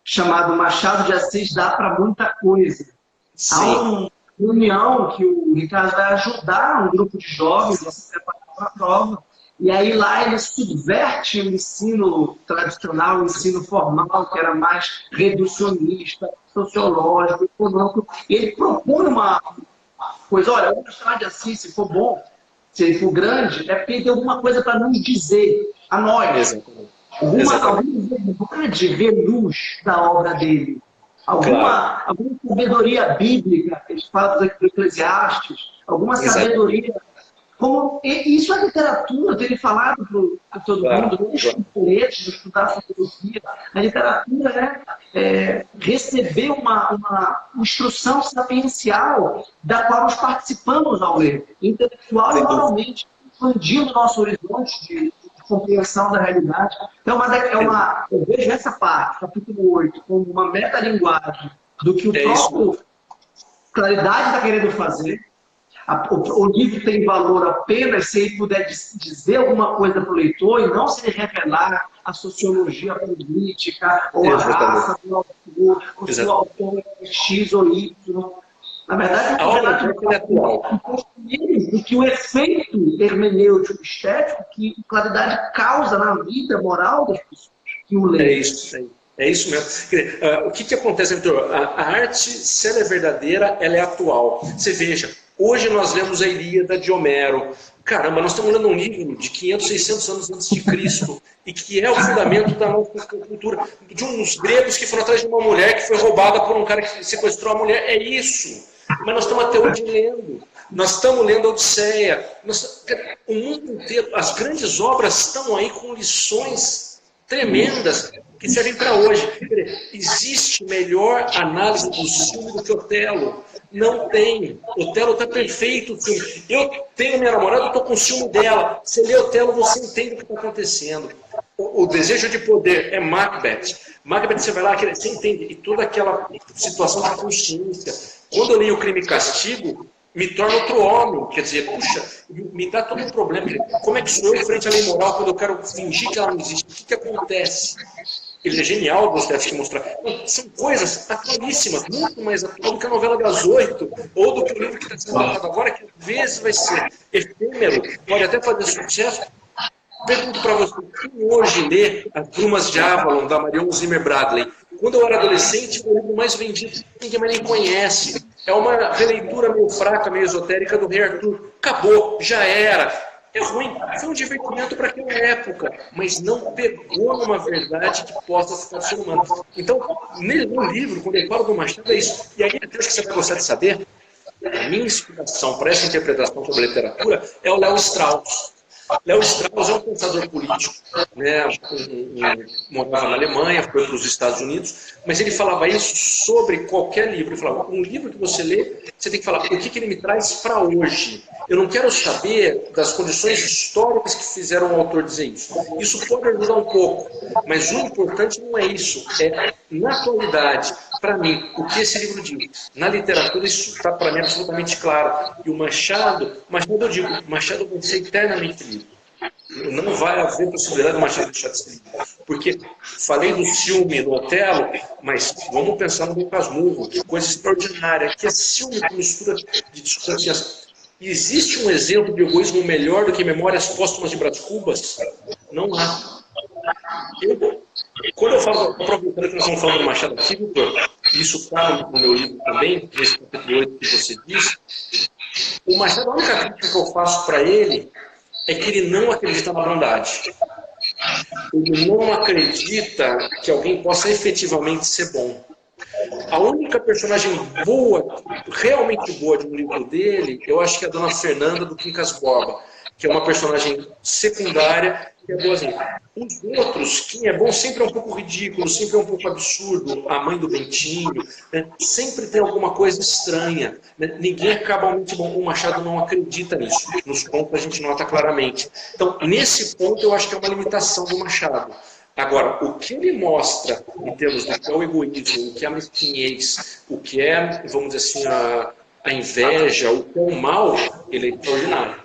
chamado Machado de Assis dá para muita coisa. Sim. Há uma reunião que o Ricardo vai ajudar um grupo de jovens a se preparar para a prova, e aí lá ele subverte o ensino tradicional, o ensino formal, que era mais reducionista, sociológico, econômico. Ele propõe uma coisa, olha, o Machado de Assis, se for bom, se ele for grande, é porque ele tem alguma coisa para nos dizer, a nós. Alguma verdade ver luz da obra dele. Alguma sabedoria bíblica, eles falam do Eclesiastes, alguma sabedoria. Isso é literatura, ter falado para todo mundo, não estudar letras, estudar filosofia. A literatura é receber uma instrução sapiencial da qual nós participamos ao ler, intelectual e moralmente, expandindo o nosso horizonte de compreensão da realidade. Então, eu vejo essa parte, capítulo 8, como uma metalinguagem do que o próprio Claridade está querendo fazer. O livro tem valor apenas se ele puder dizer alguma coisa para o leitor e não se revelar a sociologia política ou a raça do autor, ou se o autor é X ou Y. Na verdade, a obra é atual. Do que o efeito hermenêutico estético que Claridade causa na vida moral das pessoas que o leem. É isso mesmo. O que acontece, Vitor? A arte, se ela é verdadeira, ela é atual. Você veja, hoje nós lemos a Ilíada de Homero. Caramba, nós estamos lendo um livro de 500, 600 anos antes de Cristo e que é o fundamento da nossa cultura. De uns gregos que foram atrás de uma mulher que foi roubada por um cara que sequestrou a mulher. É isso. Mas nós estamos até hoje lendo. Nós estamos lendo a Odisseia. O mundo inteiro, as grandes obras estão aí com lições tremendas que servem para hoje. Existe melhor análise do filme do que Otelo? Não tem. Otelo está perfeito. Eu tenho minha namorada, estou com ciúme dela. Você lê Otelo, você entende o que está acontecendo. O desejo de poder é Macbeth. Macbeth, você vai lá, você entende. E toda aquela situação de consciência. Quando eu leio o Crime e Castigo, me torna outro homem. Quer dizer, puxa, me dá todo um problema. Como é que sou eu frente à lei moral quando eu quero fingir que ela não existe? O que acontece? Ele é genial, Dostoiévski mostrar. São coisas atualíssimas, muito mais atual do que a novela das 8, ou do que o livro que está sendo lançado agora, que às vezes vai ser efêmero, pode até fazer sucesso. Pergunto para você, quem hoje lê As Brumas de Avalon, da Marion Zimmer Bradley? Quando eu era adolescente, foi o livro mais vendido, ninguém mais nem conhece. É uma releitura meio fraca, meio esotérica do Rei Arthur. Acabou, já era. É ruim, foi um divertimento para aquela época, mas não pegou numa verdade que possa ficar do ser humano. Então, no livro, quando eu falo do Machado, é isso. E aí, até acho que você vai gostar de saber, a minha inspiração para essa interpretação sobre a literatura é o Léo Strauss. Léo Strauss é um pensador político, né? Morava na Alemanha, foi para os Estados Unidos, mas ele falava isso sobre qualquer livro. Ele falava, um livro que você lê, você tem que falar o que ele me traz para hoje. Eu não quero saber das condições históricas que fizeram o autor dizer isso. Isso pode ajudar um pouco, mas o importante não é isso. É, na atualidade, para mim, o que esse livro diz. Na literatura, isso está para mim absolutamente claro. E o Machado, eu digo, Machado vai ser eternamente livre. Não vai haver possibilidade do Machado deixar de ser livre. Porque falei do ciúme no Otelo, mas vamos pensar no Dom Casmurro, que coisa extraordinária, que é ciúme com mistura de dissonâncias. Existe um exemplo de egoísmo melhor do que Memórias Póstumas de Brás Cubas? Não há. Quando eu falo, aproveitando que nós estamos falando do Machado aqui, Victor, isso está no meu livro também, nesse capítulo 8 que você disse, o Machado, a única crítica que eu faço para ele é que ele não acredita na bondade. Ele não acredita que alguém possa efetivamente ser bom. A única personagem boa, realmente boa de um livro dele, eu acho que é a Dona Fernanda do Quincas Borba, que é uma personagem secundária que é boazinha. Os outros, quem é bom sempre é um pouco ridículo, sempre é um pouco absurdo. A mãe do Bentinho, né? Sempre tem alguma coisa estranha. Né? Ninguém é cabalmente bom. O Machado não acredita nisso. Nos pontos a gente nota claramente. Então, nesse ponto, eu acho que é uma limitação do Machado. Agora, o que ele mostra em termos do que é o egoísmo, o que é a mesquinhez, o que é, vamos dizer assim, a inveja, o que é o mal, ele é extraordinário.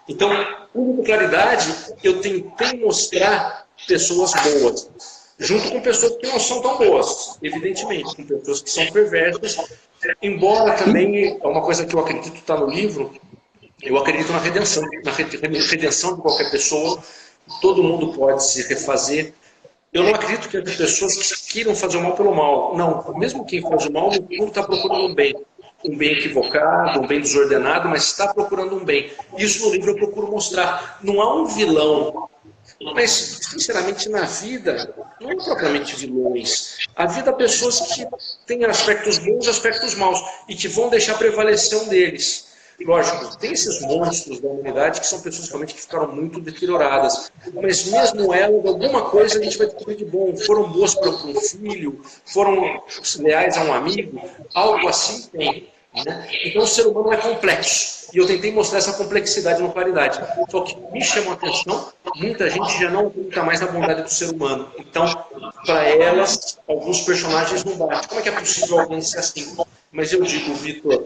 Então, com claridade, eu tentei mostrar pessoas boas, junto com pessoas que não são tão boas, evidentemente, com pessoas que são perversas, embora também, é uma coisa que eu acredito está no livro, eu acredito na redenção de qualquer pessoa, todo mundo pode se refazer. Eu não acredito que as pessoas que queiram fazer o mal pelo mal. Não, mesmo quem faz o mal, no fundo está procurando um bem. Um bem equivocado, um bem desordenado, mas está procurando um bem. Isso no livro eu procuro mostrar. Não há um vilão. Mas, sinceramente, na vida, não há propriamente vilões. A vida há pessoas que têm aspectos bons e aspectos maus, e que vão deixar prevalecer um deles. Lógico, tem esses monstros da humanidade que são pessoas realmente que ficaram muito deterioradas. Mas mesmo elas, alguma coisa a gente vai descobrir de bom. Foram boas para um filho, foram leais a um amigo, algo assim tem. Né? Então o ser humano é complexo. E eu tentei mostrar essa complexidade na claridade. Só que me chamou a atenção, muita gente já não acredita mais na bondade do ser humano. Então, para elas, alguns personagens não batem. Como é que é possível alguém ser assim? Mas eu digo, Vitor,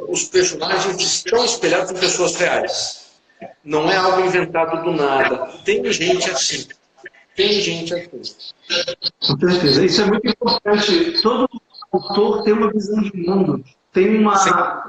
os personagens estão espelhados em pessoas reais. Não é algo inventado do nada. Tem gente assim. Tem gente assim. Com certeza. Isso é muito importante. Todo autor tem uma visão de mundo, tem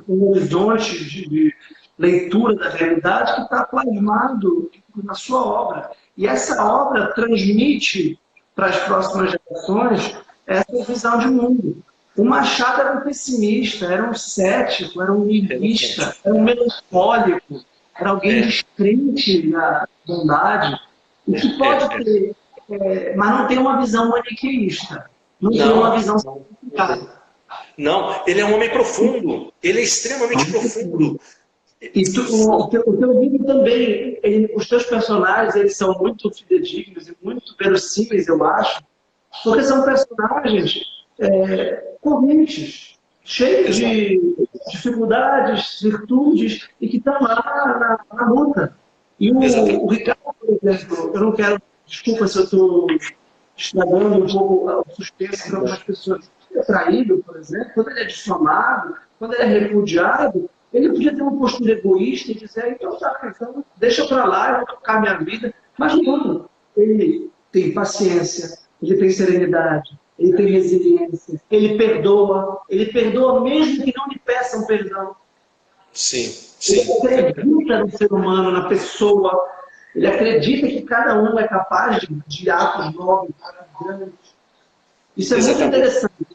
um horizonte de leitura da realidade que está plasmado na sua obra. E essa obra transmite para as próximas gerações essa visão de mundo. O Machado era um pessimista, era um cético, era um niilista, era um melancólico, era alguém descrente da bondade, o que pode ter, mas não tem uma visão maniqueísta, não tem uma visão simplificada. Não, ele é um homem profundo, ele é extremamente profundo. E o teu livro também, os teus personagens, eles são muito fidedignos e muito verossímeis, eu acho, porque são personagens correntes, cheios de dificuldades, virtudes, e que estão lá na luta. E o Ricardo, por exemplo, eu não quero, desculpa se eu estou estragando um pouco o suspense para algumas pessoas. Ele é traído, por exemplo, quando ele é difamado, quando ele é repudiado, ele podia ter uma postura egoísta e dizer, então deixa para lá, eu vou tocar minha vida. Mas não, ele tem paciência, ele tem serenidade, ele tem resiliência, ele perdoa mesmo que não lhe peçam perdão. Sim, Ele sim. acredita no ser humano, na pessoa, ele acredita que cada um é capaz de atos nobres, atos grandes. Isso é muito interessante.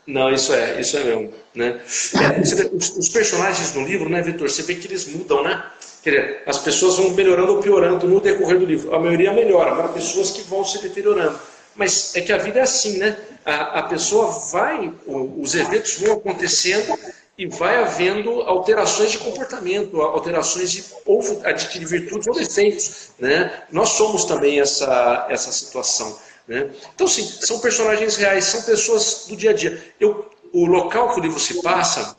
Não, isso é mesmo, né? Você vê, os personagens no livro, né, Vitor? Você vê que eles mudam, né? Quer dizer, as pessoas vão melhorando ou piorando no decorrer do livro. A maioria melhora, mas há pessoas que vão se deteriorando. Mas é que a vida é assim, né? A pessoa vai, os eventos vão acontecendo e vai havendo alterações de comportamento, alterações de ou adquirir virtudes ou defeitos, né? Nós somos também essa situação. Né? Então, sim, são personagens reais, são pessoas do dia a dia. O local que o livro se passa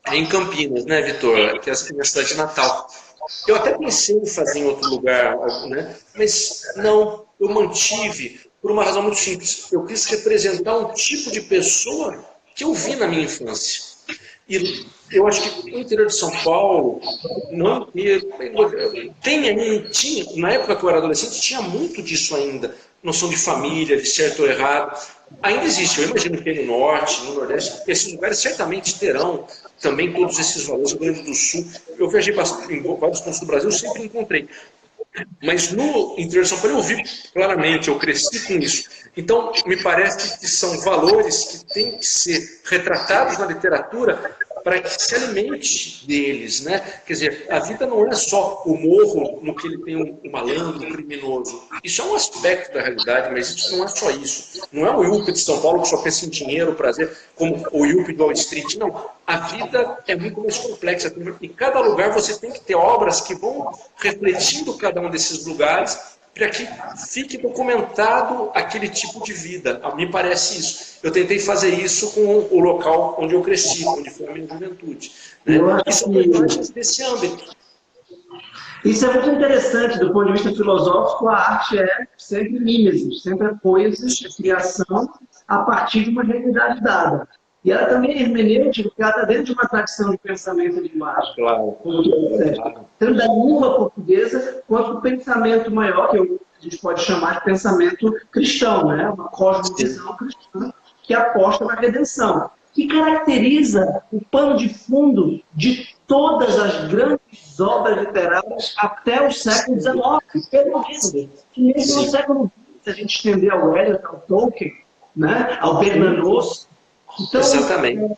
é em Campinas, né, Vitor? Que é a minha cidade de Natal. Eu até pensei em fazer em outro lugar, né? Mas não, eu mantive por uma razão muito simples. Eu quis representar um tipo de pessoa que eu vi na minha infância. E eu acho que o interior de São Paulo, não, tinha, na época que eu era adolescente, tinha muito disso ainda. Noção de família, de certo ou errado. Ainda existe, eu imagino que no Norte, no Nordeste, esses lugares certamente terão também todos esses valores. No Rio Grande do Sul, eu viajei bastante, em vários pontos do Brasil, sempre encontrei. Mas no interior de São Paulo eu vi claramente, eu cresci com isso. Então, me parece que são valores que têm que ser retratados na literatura para que se alimente deles, né? Quer dizer, a vida não é só o morro no que ele tem um malandro, um criminoso. Isso é um aspecto da realidade, mas isso não é só isso. Não é o Yuppie de São Paulo que só pensa em dinheiro, prazer, como o Yuppie do Wall Street. Não. A vida é muito mais complexa. Em cada lugar você tem que ter obras que vão refletindo cada um desses lugares para que fique documentado aquele tipo de vida. Me parece isso. Eu tentei fazer isso com o local onde eu cresci, onde foi a minha juventude. Né? E são personagens desse âmbito. Isso é muito interessante do ponto de vista filosófico. A arte é sempre mimesis, sempre é coisas, é criação a partir de uma realidade dada. E ela também é hermenêutica, porque ela está dentro de uma tradição de pensamento e de imagem. Claro. Tanto da língua portuguesa, quanto do pensamento maior, que a gente pode chamar de pensamento cristão, né? Uma cosmovisão cristã que aposta na redenção, que caracteriza o pano de fundo de todas as grandes obras literárias até o século XIX, pelo menos. E mesmo no século XX, se a gente estender ao Eliot, ao Tolkien, né? Ao Bernanos. Então, exatamente.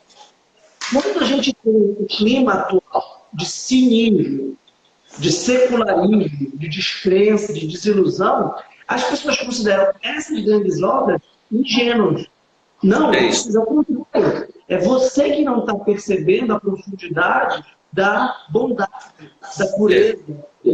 quando a gente tem o clima atual de cinismo, de secularismo, de descrença, de desilusão, as pessoas consideram essas grandes obras ingênuas. Não, é isso. É você que não está percebendo a profundidade da bondade, da pureza, da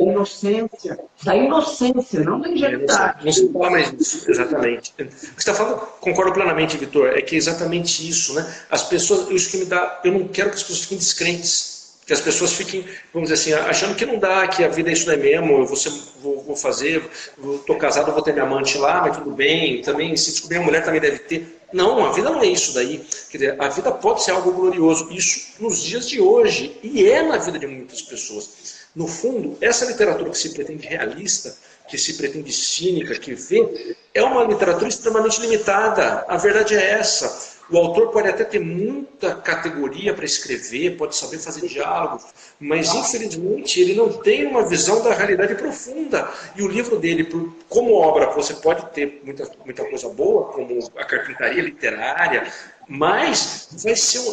inocência, não da ingenuidade. Não se fala mais disso, exatamente. O que você está falando, concordo plenamente, Vitor, é que é exatamente isso, né? As pessoas, isso que me dá, eu não quero que as pessoas fiquem descrentes, que as pessoas fiquem, vamos dizer assim, achando que não dá, que a vida isso não é mesmo, eu vou fazer, estou casado, vou ter minha amante lá, mas tudo bem, também, se descobrir uma mulher também deve ter. Não, a vida não é isso daí. Quer dizer, a vida pode ser algo glorioso, isso nos dias de hoje, e é na vida de muitas pessoas. No fundo, essa literatura que se pretende realista, que se pretende cínica, que vê, é uma literatura extremamente limitada. A verdade é essa. O autor pode até ter muita categoria para escrever, pode saber fazer diálogo, mas infelizmente ele não tem uma visão da realidade profunda. E o livro dele, como obra, você pode ter muita coisa boa, como a carpintaria literária, mas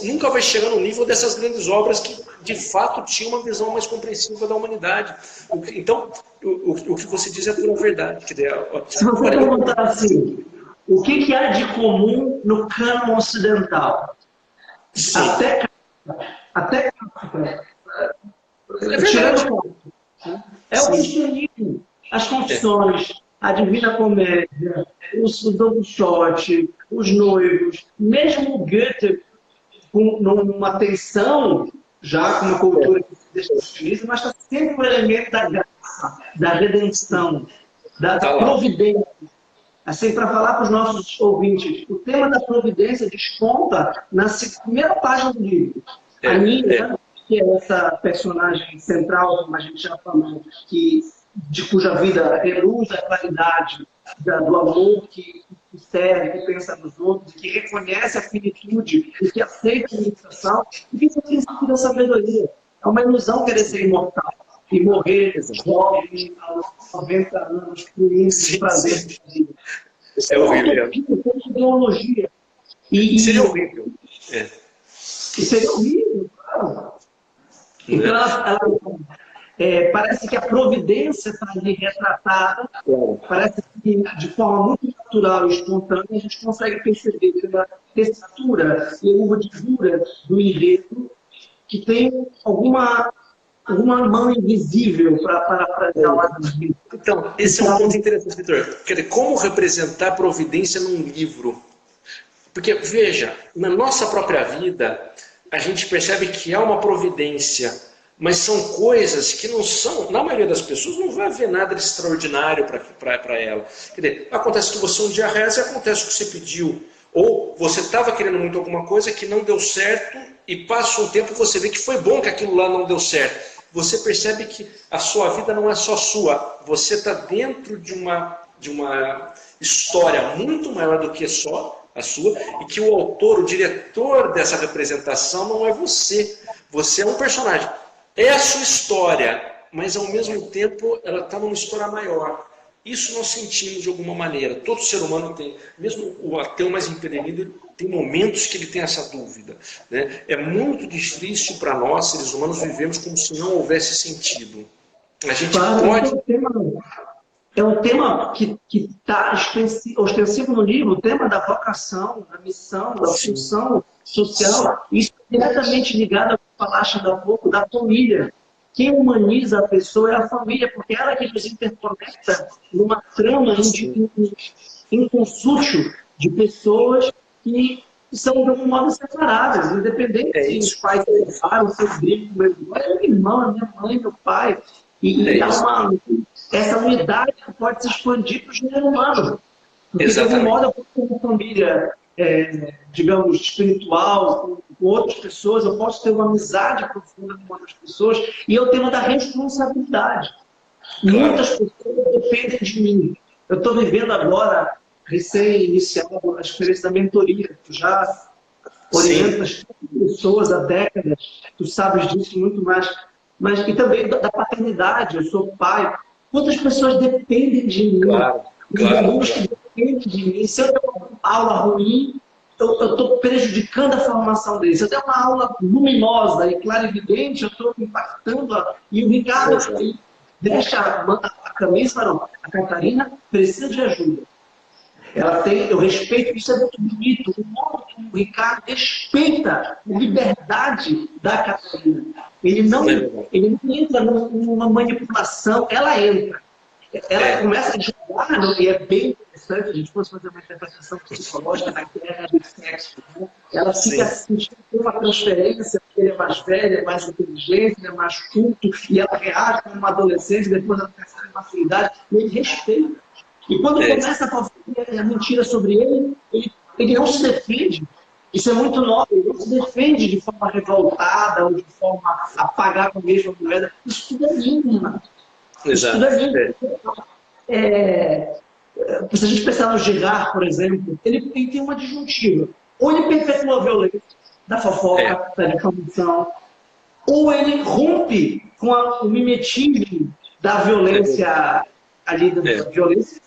nunca vai chegar no nível dessas grandes obras que de fato tinham uma visão mais compreensiva da humanidade. Então, o que você diz é pura verdade. Se você perguntar assim, o que há de comum no cânon ocidental? Sim. Até é o cristianismo, as confissões, a Divina Comédia, o Don Quixote, os noivos, mesmo o Goethe, numa tensão, já com uma cultura que se deixa, mas está sempre o elemento da graça, da redenção, da providência. Assim, para falar para os nossos ouvintes, o tema da providência desponta na primeira página do livro. A Nina, que é essa personagem central, como a gente já falou, que cuja vida reluz a claridade do amor que serve, que pensa nos outros, que reconhece a finitude e que aceita a limitação, e que tem princípio da sabedoria. É uma ilusão querer ser imortal e morrer jovem aos 90 anos por isso, prazer de vida. É horrível. É ideologia. Seria horrível. E seria horrível, claro. Então, parece que a providência está ali retratada, parece que de forma muito natural e espontânea a gente consegue perceber pela textura e urdidura do enredo que tem alguma mão invisível para dar vida. Então, esse é um ponto interessante, Vitor. Quer dizer, como representar a providência num livro? Porque, veja, na nossa própria vida, a gente percebe que há uma providência, mas são coisas que não são, na maioria das pessoas, não vai haver nada de extraordinário para ela. Quer dizer, acontece que você um dia reza e acontece o que você pediu. Ou você estava querendo muito alguma coisa que não deu certo e passa um tempo e você vê que foi bom que aquilo lá não deu certo. Você percebe que a sua vida não é só sua. Você está dentro de uma história muito maior do que só a sua, e que o autor, o diretor dessa representação não é você. Você é um personagem. É a sua história, mas ao mesmo tempo ela está numa história maior. Isso nós sentimos de alguma maneira. Todo ser humano tem, mesmo o ateu mais empedernido, tem momentos que ele tem essa dúvida, né? É muito difícil para nós, seres humanos, vivermos como se não houvesse sentido. A gente pode... É um tema que está ostensivo no livro, o tema da vocação, da missão, da função social. Isso é diretamente ligado ao que falaste há pouco, da família. Quem humaniza a pessoa é a família, porque ela que nos interconecta numa trama inconsútil de pessoas que são de algum modo separadas, independente se os pais levaram, seus filhos, meu irmão, é minha irmã, minha mãe, meu pai. E há essa unidade que pode se expandir para o gênero humano. Porque, de algum modo, eu posso ter uma família, digamos, espiritual, com outras pessoas, eu posso ter uma amizade profunda com outras pessoas, e eu tenho da responsabilidade. Muitas pessoas dependem de mim. Eu estou vivendo agora, recém-iniciado, a experiência da mentoria. Tu já orientas pessoas há décadas, tu sabes disso muito mais. E também da paternidade, eu sou pai. Quantas pessoas dependem de mim? Claro. Que dependem de mim. Se eu tenho uma aula ruim, eu estou prejudicando a formação deles. Se eu tenho uma aula luminosa e clarividente, eu estou impactando. E o Ricardo deixa a camisa e fala, não, a Catarina precisa de ajuda. Ela tem, eu respeito, isso é muito bonito. O modo que o Ricardo respeita a liberdade da Catarina. Ele não entra numa manipulação, ela entra. Ela começa a jogar, e é bem interessante, a gente fosse fazer uma interpretação psicológica da guerra do sexo. Né? Ela fica sentindo uma transferência, porque ele é mais velho, é mais inteligente, é mais culto, e ela reage como uma adolescente, depois ela percebe uma maturidade, e ele respeita. E quando começa a fazer a mentira sobre ele não se defende. Isso é muito nobre. Ele não se defende de forma revoltada ou de forma a pagar com a mesma moeda. Isso tudo é lindo, mano. Isso tudo é lindo. Se a gente pensar no Gerard, por exemplo, ele tem uma disjuntiva. Ou ele perpetua a violência da fofoca, da difamação, ou ele rompe com o mimetismo da violência ali, da violência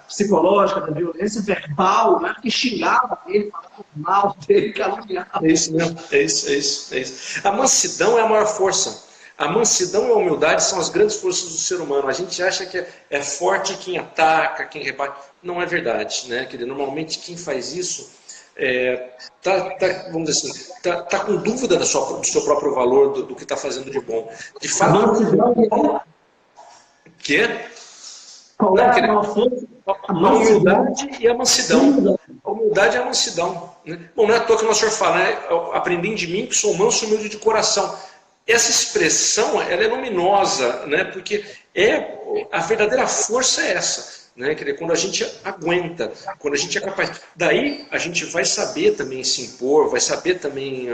psicológica, da violência verbal, né? Que xingava ele, falava mal dele, caluniava. É isso mesmo, é isso. A mansidão é a maior força. A mansidão e a humildade são as grandes forças do ser humano. A gente acha que é forte quem ataca, quem rebate. Não é verdade, né? Quer dizer, normalmente quem faz isso vamos dizer assim, tá com dúvida do seu próprio valor, do que está fazendo de bom. De fato, qual é a maior força? A humildade e a mansidão. A humildade e a mansidão. Né? Bom, não é à toa que o nosso Senhor fala, né? Aprendem de mim que sou manso e humilde de coração. Essa expressão, ela é luminosa, né? Porque a verdadeira força é essa. Né? Quer dizer, quando a gente aguenta, quando a gente é capaz. Daí a gente vai saber também se impor, vai saber também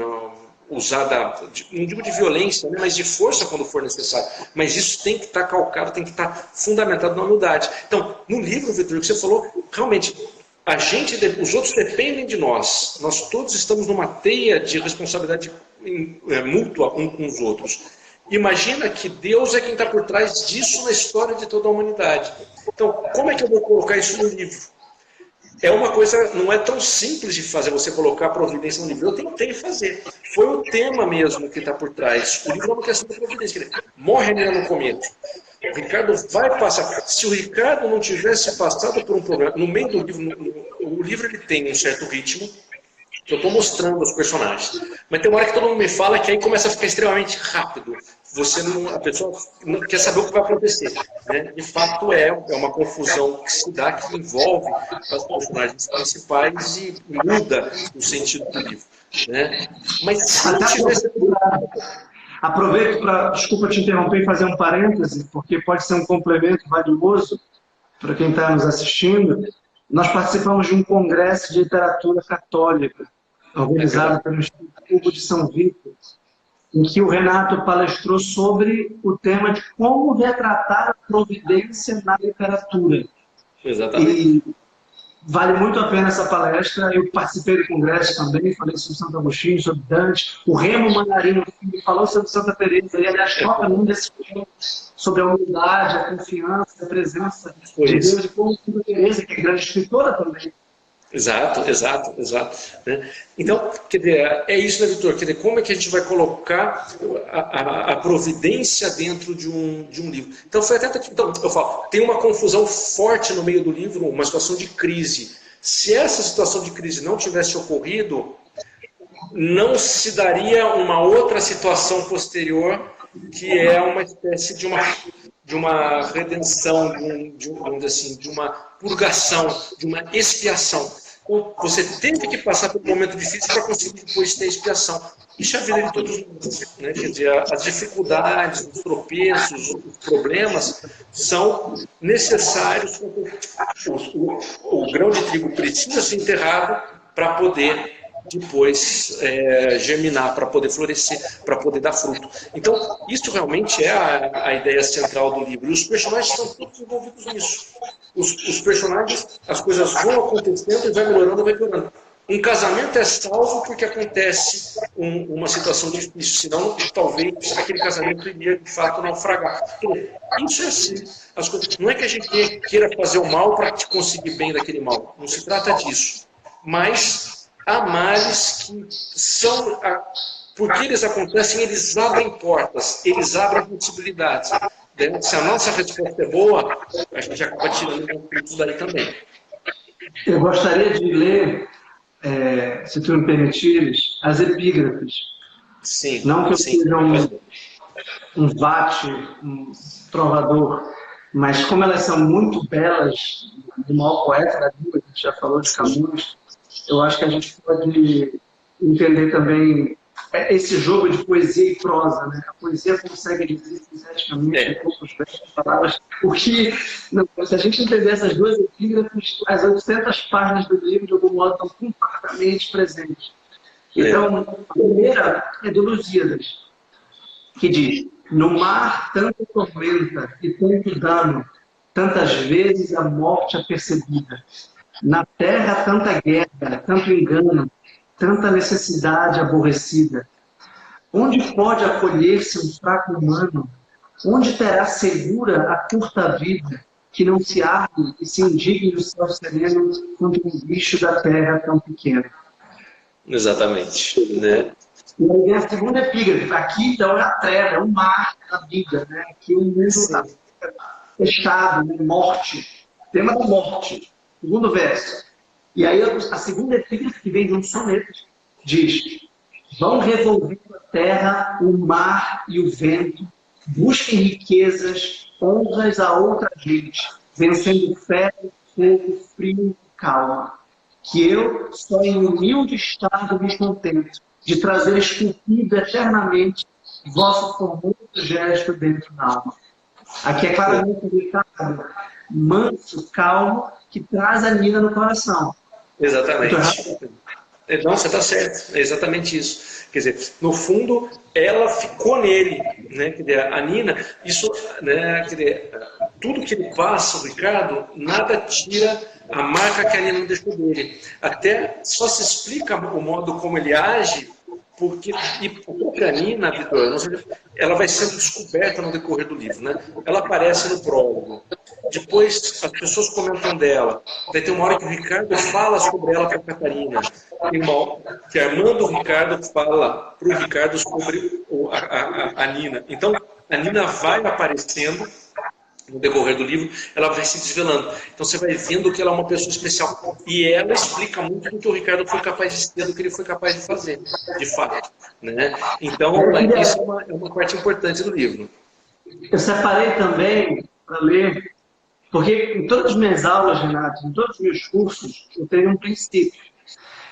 não digo de violência, né, mas de força quando for necessário. Mas isso tem que estar calcado, tem que estar fundamentado na humildade. Então, no livro, Vitor, que você falou, realmente, os outros dependem de nós. Nós todos estamos numa teia de responsabilidade mútua um com os outros. Imagina que Deus é quem está por trás disso na história de toda a humanidade. Então, como é que eu vou colocar isso no livro? É uma coisa, não é tão simples de fazer, você colocar a providência no livro. Eu tentei fazer. Foi o tema mesmo que está por trás. O livro é uma questão de providência. Morre a menina no começo. O Ricardo vai passar. Se o Ricardo não tivesse passado por um problema, no meio do livro, o livro ele tem um certo ritmo, que eu estou mostrando os personagens. Mas tem uma hora que todo mundo me fala que aí começa a ficar extremamente rápido. A pessoa não quer saber o que vai acontecer. Né? De fato, é uma confusão que se dá, que envolve os personagens principais e muda o sentido do livro. Né? Mas se não tivesse... Aproveito para, desculpa te interromper e fazer um parêntese, porque pode ser um complemento valioso para quem está nos assistindo. Nós participamos de um congresso de literatura católica, organizado pelo Instituto Hugo de São Vítor, em que o Renato palestrou sobre o tema de como retratar a providência na literatura. Exatamente. E vale muito a pena essa palestra. Eu participei do congresso também, falei sobre Santo Agostinho, sobre Dante. O Remo Manarino falou sobre Santa Teresa, e aliás toca num desses temas sobre a humildade, a confiança, a presença de Deus, e como Santa Teresa, que é grande escritora também. Exato. Né? Então, quer dizer, é isso, né, Vitor? Quer dizer, como é que a gente vai colocar a providência dentro de um livro? Então, eu falo, tem uma confusão forte no meio do livro, uma situação de crise. Se essa situação de crise não tivesse ocorrido, não se daria uma outra situação posterior, que é uma espécie de uma redenção, vamos dizer assim, de uma purgação, de uma expiação. Então, você teve que passar por um momento difícil para conseguir depois ter expiação. Isso é a vida de todos nós. Né? Quer dizer, as dificuldades, os tropeços, os problemas são necessários. O grão de trigo precisa ser enterrado para poder depois germinar, para poder florescer, para poder dar fruto. Então, isso realmente é a ideia central do livro. E os personagens estão todos envolvidos nisso. Os personagens, as coisas vão acontecendo e vai melhorando, vai piorando. Um casamento é salvo porque acontece uma situação difícil, senão talvez aquele casamento iria de fato naufragar. Isso é assim. Não é que a gente queira fazer o mal para conseguir bem daquele mal. Não se trata disso. Mas há males que são, porque eles acontecem, eles abrem portas, eles abrem possibilidades. Se a nossa resposta é boa, a gente acaba tirando conceitos daí também. Eu gostaria de ler, se tu me permitires, as epígrafes. Sim. Não que eu seja um vate, um trovador, mas como elas são muito belas, do maior poeta da língua, a gente já falou de Camões, eu acho que a gente pode entender também esse jogo de poesia e prosa, né? A poesia consegue dizer sinteticamente em poucos versos, palavras, porque se a gente entender essas duas epígrafes, as 800 páginas do livro, de algum modo, estão completamente presentes. Então, a primeira é do Lusíadas, que diz: no mar tanta tormenta e tanto dano, tantas vezes a morte apercebida. Na terra tanta guerra, tanto engano, tanta necessidade aborrecida. Onde pode acolher-se um fraco humano? Onde terá segura a curta vida, que não se arde e se indigne do céu sereno contra um bicho da terra tão pequeno? Exatamente. Né? E aí vem a segunda epígrafe. Aqui, então, é a treva, é o mar da vida. Né? Aqui o mundo está fechado, né? Morte. Tema da morte. Segundo verso. E aí a segunda epígrafe, que vem de um soneto, diz: vão revolvendo a terra, o mar e o vento, busquem riquezas, honras a outra gente, vencendo ferro, fogo, frio e calma. Que eu, só em humilde estado, me contento de trazer esculpido eternamente vosso formoso gesto dentro da alma. Aqui é claramente indicado manso, calmo, que traz a mina no coração. Exatamente. Não, você está certo, é exatamente isso. Quer dizer, no fundo, ela ficou nele, né? Quer dizer, a Nina, isso, né? Quer dizer, tudo que ele passa, o Ricardo, nada tira a marca que a Nina deixou dele. Até só se explica o modo como ele age, porque e a própria Nina, Vitor, ela vai sendo descoberta no decorrer do livro, né? Ela aparece no prólogo. Depois as pessoas comentam dela. Daí tem uma hora que o Ricardo fala sobre ela para a Catarina. Tem uma hora que a irmã do Ricardo fala para o Ricardo sobre a Nina. Então a Nina vai aparecendo no decorrer do livro, ela vai se desvelando. Então você vai vendo que ela é uma pessoa especial. E ela explica muito do que o Ricardo foi capaz de ser, do que ele foi capaz de fazer, de fato. Né? Então, isso é uma parte importante do livro. Eu separei também para ler, porque em todas as minhas aulas, Renato, em todos os meus cursos, eu tenho um princípio.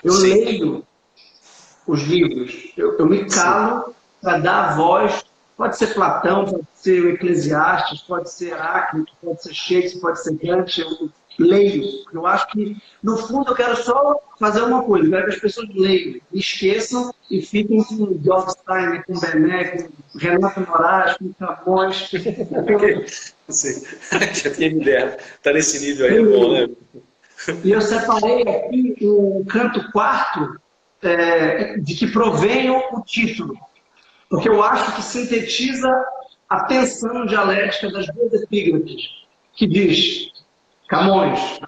Eu leio os livros, eu me calo para dar voz. Pode ser Platão, pode ser o Eclesiastes, pode ser Heráclito, pode ser Shakespeare, pode ser Dante. Eu leio. Eu acho que, no fundo, eu quero só fazer uma coisa. Eu quero que as pessoas leiam, esqueçam e fiquem com George Steiner, com Bené, com Renato Moraes, com Camões. Já tinha me ideia. Está nesse nível aí, é bom, né? E eu separei aqui o canto quarto, de que provém o título. Porque eu acho que sintetiza a tensão dialética das duas epígrafes, que diz, Camões,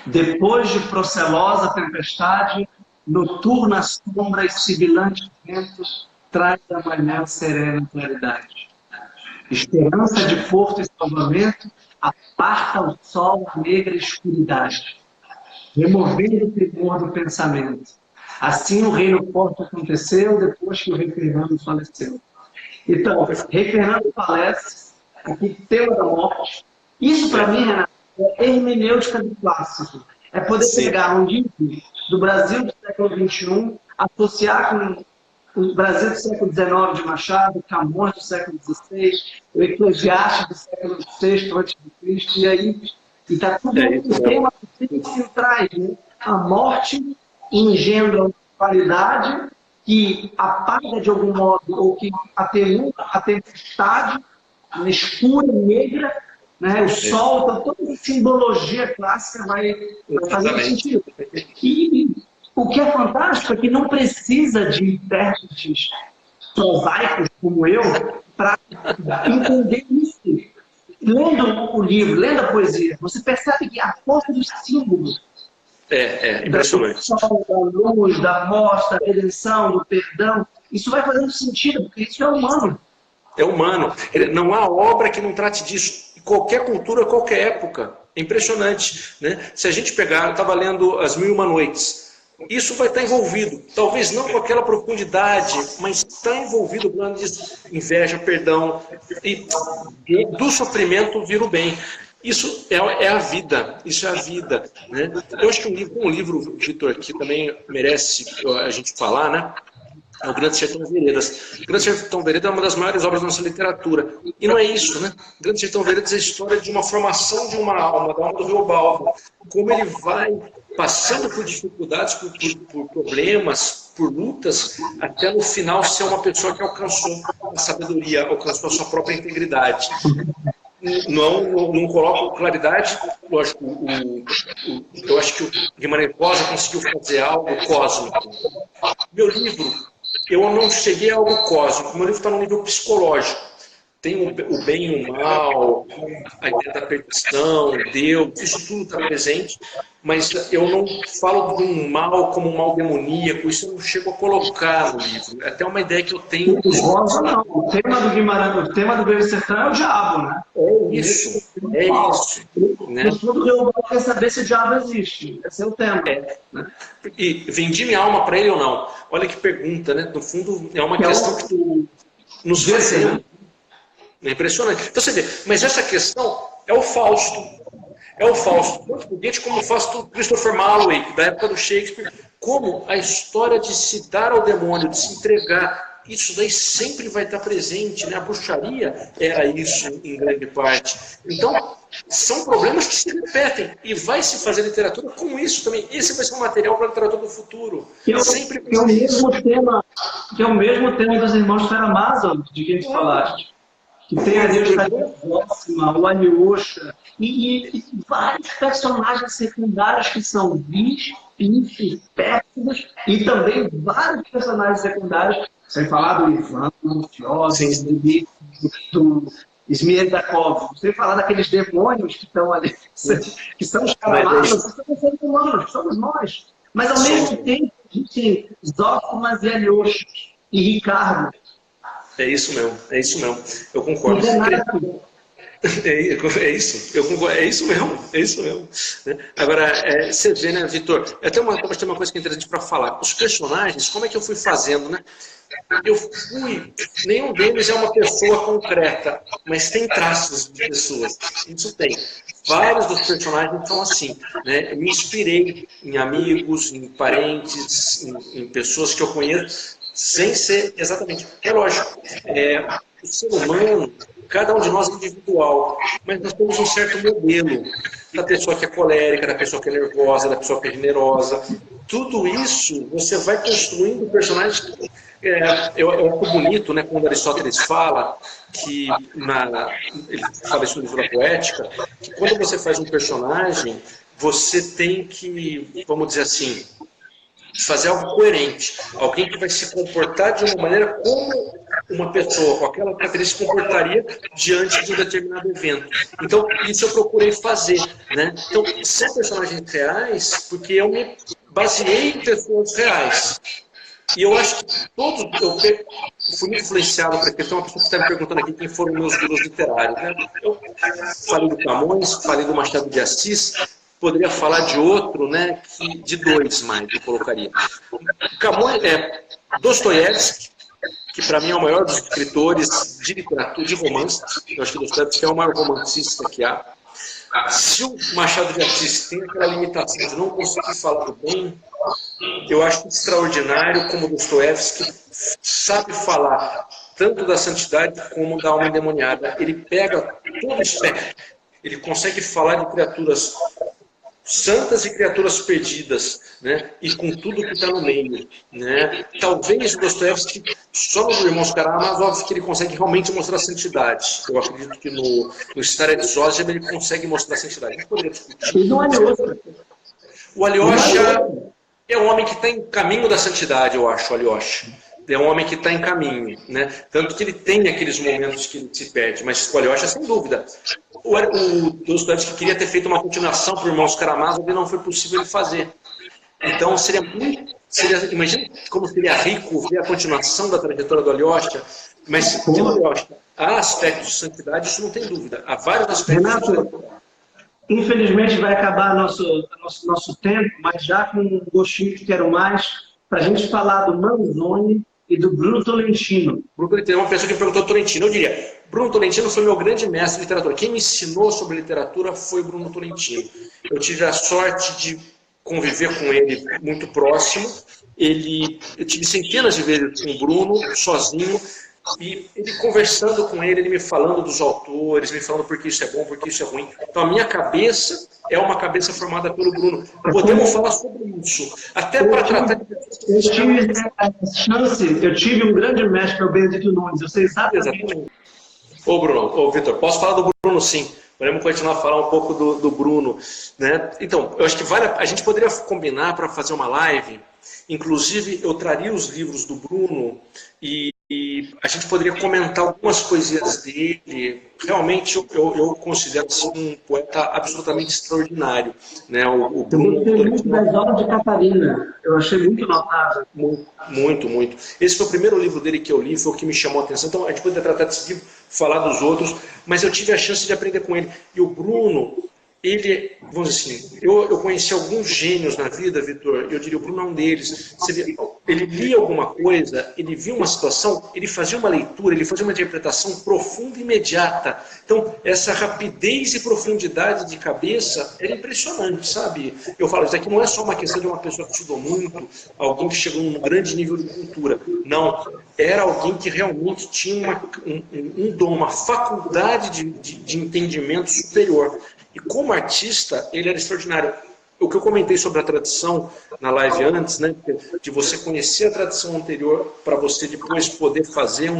depois de procelosa tempestade, noturna sombra e sibilante vento, traz da manhã serena claridade. Esperança de porto e salvamento, aparta o sol a negra escuridade, removendo o temor do pensamento. Assim o reino forte aconteceu depois que o rei Fernando faleceu. Então, rei Fernando falece, aqui tema da morte. Isso para mim, Renato, é hermenêutica do clássico. É poder pegar um livro do Brasil do século XXI, associar com o Brasil do século XIX de Machado, Camões do século XVI, o Eclesiastes do século VI a.C., e aí está tudo um tema que traz, né? A morte engendra uma qualidade que apaga de algum modo, ou que atenua a tempestade, a escura, negra, né? O sol, então toda a simbologia clássica vai fazer sentido. E o que é fantástico é que não precisa de intérpretes prosaicos como eu para entender isso. Lendo o livro, lendo a poesia, você percebe que a força dos símbolos, impressionante. Da luz, da morte, da redenção, do perdão, isso vai fazendo sentido, porque isso é humano. É humano. Não há obra que não trate disso. Qualquer cultura, qualquer época. É impressionante. Né? Se a gente pegar, eu estava lendo As Mil e Uma Noites, isso vai estar envolvido. Talvez não com aquela profundidade, mas está envolvido falando de inveja, perdão, e do sofrimento vir o bem. Isso é a vida, isso é a vida. Né? Eu acho que um livro, Vitor, que também merece a gente falar, né? É o Grande Sertão Veredas. O Grande Sertão Veredas é uma das maiores obras da nossa literatura. E não é isso, né? O Grande Sertão Veredas é a história de uma formação de uma alma, da alma do Rio Balbo. Como ele vai passando por dificuldades, por problemas, por lutas, até no final ser uma pessoa que alcançou a sabedoria, alcançou a sua própria integridade. Não coloco claridade, lógico, eu acho que o Guimarães Rosa conseguiu fazer algo cósmico. Meu livro, eu não cheguei a algo cósmico, meu livro está no nível psicológico. Tem o bem e o mal, a ideia da perdição, Deus, isso tudo está presente, mas eu não falo de um mal como um mal demoníaco, isso eu não chego a colocar no livro. É até uma ideia que eu tenho. O Rosa não, o tema do Guimarães, o tema do Grande Sertão é o diabo, né? É isso. Né? No fundo, eu quero saber se o diabo existe. Esse é o tema. Né? E vendi minha alma para ele ou não? Olha que pergunta, né? No fundo, é uma questão que tu nos fazemos. É impressionante. Então você vê, mas essa questão é o Fausto. É o Fausto. Tanto foguete como o Fausto Christopher Marlowe, da época do Shakespeare. Como a história de se dar ao demônio, de se entregar, isso daí sempre vai estar presente, né? A bruxaria era isso em grande parte. Então, são problemas que se repetem e vai se fazer literatura com isso também. Esse vai ser um material para a literatura do futuro. Sempre vai ser isso. Que é o mesmo tema dos Irmãos Karamazov, de quem tu falaste. Que tem a Eustaquia próxima, o Alyosha, e vários personagens secundários que são vícios, péssimos, e também vários personagens secundários, sem falar do Ivan, do Fiose, do Smierdakov, sem falar daqueles demônios que estão ali, que são os Karamazov, que são os seres humanos, que somos nós. Mas, ao mesmo tempo, existem Zófimas e Alyosha, e Ricardo. É isso mesmo, eu concordo. É isso, eu concordo, é isso mesmo. Né? Agora, você vê, né, Vitor, tem uma coisa que é interessante para falar. Os personagens, como é que eu fui fazendo, né? Nenhum deles é uma pessoa concreta, mas tem traços de pessoas. Isso tem. Vários dos personagens são assim, né? Eu me inspirei em amigos, em parentes, em pessoas que eu conheço, sem ser exatamente. É lógico, o ser humano, cada um de nós é individual, mas nós temos um certo modelo da pessoa que é colérica, da pessoa que é nervosa, da pessoa que é generosa. Tudo isso você vai construindo personagens. Eu acho bonito, né, quando Aristóteles fala que ele fala isso no livro da Poética, que quando você faz um personagem, você tem que, vamos dizer assim, fazer algo coerente, alguém que vai se comportar de uma maneira como uma pessoa com aquela característica se comportaria diante de um determinado evento. Então, isso eu procurei fazer, né? Então, são personagens reais, porque eu me baseei em pessoas reais. E eu acho que eu fui muito influenciado por aqui. Tem uma pessoa que está me perguntando aqui quem foram meus gurus literários, né? Eu falei do Camões, falei do Machado de Assis, poderia falar de outro, né? De dois mais, eu colocaria. Camões, Dostoiévski, que para mim é o maior dos escritores de literatura, de romance. Eu acho que Dostoiévski é o maior romancista que há. Se o Machado de Assis tem aquela limitação de não conseguir falar bem, eu acho extraordinário como Dostoiévski sabe falar tanto da santidade como da alma endemoniada. Ele pega todo o espectro, ele consegue falar de criaturas santas e criaturas perdidas, né? E com tudo que está no meio, né? Talvez o Dostoiévski, só nos Irmãos Karamazov, que ele consegue realmente mostrar a santidade. Eu acredito que no História de Zózima ele consegue mostrar a santidade. A gente poderia discutir. O Alyosha é um homem que está em caminho da santidade, eu acho, o Alyosha. É um homem que está em caminho, né? Tanto que ele tem aqueles momentos que ele se perde, mas o Alyosha, sem dúvida. O Dostoiévski queria ter feito uma continuação para os Irmãos Karamazov e não foi possível ele fazer. Então imagina como seria rico ver a continuação da trajetória do Alyosha, mas no Alyosha há aspectos de santidade, isso não tem dúvida. Há vários aspectos. Renato, infelizmente vai acabar nosso tempo, mas já com um gostinho que quero mais, para a gente falar do Manzoni e do Bruno Tolentino. Bruno Tolentino é uma pessoa que perguntou Tolentino. Eu diria, Bruno Tolentino foi meu grande mestre de literatura. Quem me ensinou sobre literatura foi Bruno Tolentino. Eu tive a sorte de conviver com ele muito próximo. Eu tive centenas de vezes com o Bruno, sozinho, e ele conversando com ele me falando dos autores, me falando por que isso é bom, por que isso é ruim. Então a minha cabeça é uma cabeça formada pelo Bruno. Podemos falar sobre isso. Até para tratar de... Eu tive um grande mestre, o Benedito Nunes. Eu sei exatamente. Ô Bruno, Vitor, posso falar do Bruno sim. Podemos continuar a falar um pouco do Bruno, né? Então, eu acho que a gente poderia combinar para fazer uma live. Inclusive, eu traria os livros do Bruno e a gente poderia comentar algumas poesias dele. Realmente, eu considero assim, um poeta absolutamente extraordinário, né? O Bruno. Eu gostei muito das obras de Catarina. Eu achei muito notável. Muito, muito. Esse foi o primeiro livro dele que eu li, foi o que me chamou a atenção. Então, a gente poderia tratar desse livro, falar dos outros, mas eu tive a chance de aprender com ele. E o Bruno, ele, vamos dizer assim, eu conheci alguns gênios na vida, Vitor, eu diria, o Bruno é um deles. Ele lia alguma coisa, ele via uma situação, ele fazia uma leitura, ele fazia uma interpretação profunda e imediata. Então, essa rapidez e profundidade de cabeça era impressionante, sabe? Eu falo, isso aqui não é só uma questão de uma pessoa que estudou muito, alguém que chegou num grande nível de cultura. Não, era alguém que realmente tinha um dom, uma faculdade de entendimento superior. E como artista, ele era extraordinário. O que eu comentei sobre a tradição na live antes, né, de você conhecer a tradição anterior para você depois poder fazer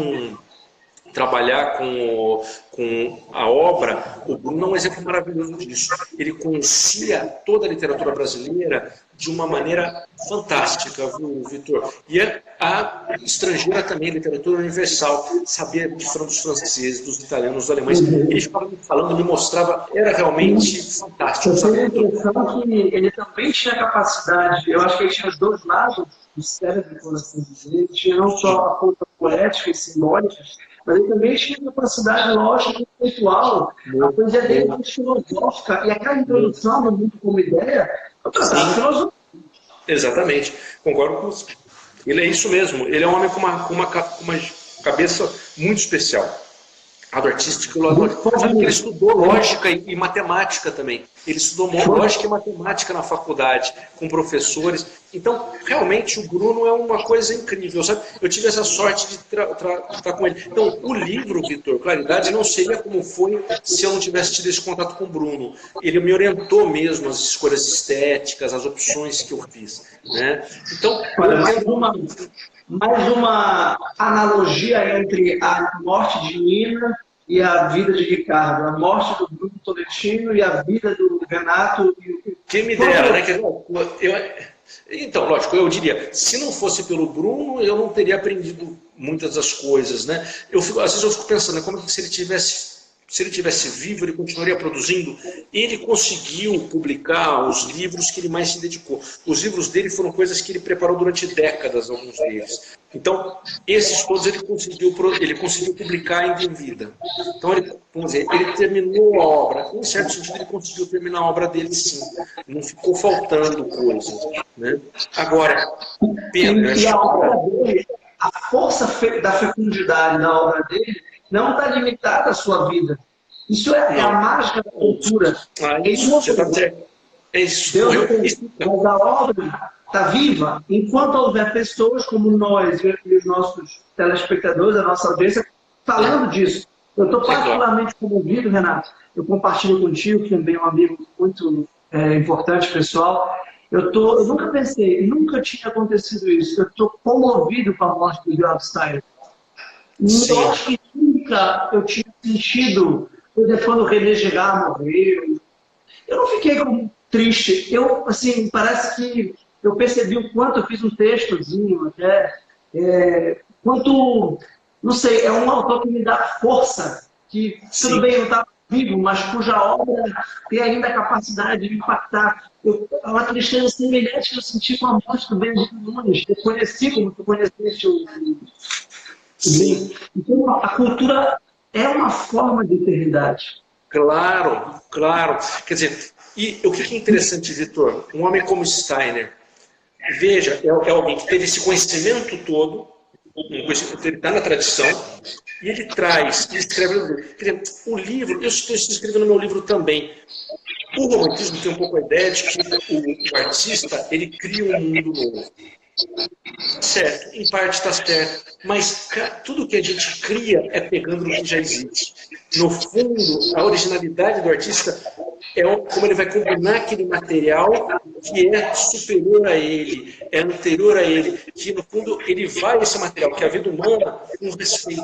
trabalhar com a obra, o Bruno é um exemplo maravilhoso disso. Ele conhecia toda a literatura brasileira de uma maneira fantástica, viu, Vitor? E a estrangeira também, a literatura universal, sabia dos franceses, dos italianos, dos alemães. Ele ficava me falando, me mostrava, era realmente fantástico. Eu tenho a impressão que ele também tinha capacidade, eu acho que ele tinha os dois lados do cérebro, por assim dizer. Ele tinha não só a ponta poética e simbólica, mas ele também tinha capacidade lógica e conceitual. A poesia dele é muito filosófica, e aquela introdução do mundo como ideia, filosófica. Exatamente, concordo com você. Ele é isso mesmo, ele é um homem com uma cabeça muito especial. Lado artístico e lado lógico. Sabe que ele estudou lógica e matemática também. Ele estudou lógica e matemática na faculdade, com professores. Então, realmente, o Bruno é uma coisa incrível, sabe? Eu tive essa sorte de estar com ele. Então, o livro, Vitor, Claridade, não seria como foi se eu não tivesse tido esse contato com o Bruno. Ele me orientou mesmo as escolhas estéticas, as opções que eu fiz, né? Então, mais uma analogia entre a morte de Nina e a vida de Ricardo, a morte do Bruno Tolentino e a vida do Renato. Quem me dera, né? Então, lógico, eu diria, se não fosse pelo Bruno, eu não teria aprendido muitas das coisas, né? Às vezes eu fico pensando, né, como é que se ele tivesse vivo, ele continuaria produzindo. Ele conseguiu publicar os livros que ele mais se dedicou. Os livros dele foram coisas que ele preparou durante décadas, alguns deles. Então, esses todos ele conseguiu publicar ainda em vida. Então, vamos dizer, ele terminou a obra. Em certo sentido, ele conseguiu terminar a obra dele, sim. Não ficou faltando coisas, né? Agora, pena. E a obra dele, a força da fecundidade da obra dele, não está limitada à sua vida. Isso é a mágica da cultura. Isso, você está certo. É isso. Mas a obra está viva enquanto houver pessoas como nós e os nossos telespectadores, a nossa audiência, falando disso. Eu estou particularmente comovido, Renato. Eu compartilho contigo, que também é um amigo muito importante, pessoal. Eu nunca pensei, nunca tinha acontecido isso. Eu estou comovido com a morte do Georg Steiner. Eu acho que nunca eu tinha sentido, por exemplo, quando o René Girard morreu. Eu não fiquei triste. Eu, assim, parece que eu percebi o quanto eu fiz um textozinho até, quanto, não sei, é um autor que me dá força, que tudo bem, eu estava vivo, mas cuja obra tem ainda a capacidade de impactar. Uma tristeza semelhante que eu senti com a morte do Benedito Nunes. Eu conheci como tu conheceste o Sim. Então, a cultura é uma forma de eternidade. Claro, claro. Quer dizer, e o que é interessante, Vitor? Um homem como Steiner, veja, é alguém que teve esse conhecimento todo, ele está na tradição, e ele escreve o livro, eu estou escrevendo no meu livro também. O romantismo tem um pouco a ideia de que o artista, ele cria um mundo novo. Certo, em parte está certo, mas tudo que a gente cria é pegando no que já existe. No fundo, a originalidade do artista é como ele vai combinar aquele material que é superior a ele, é anterior a ele, que no fundo ele vai esse material, que é a vida humana, com respeito.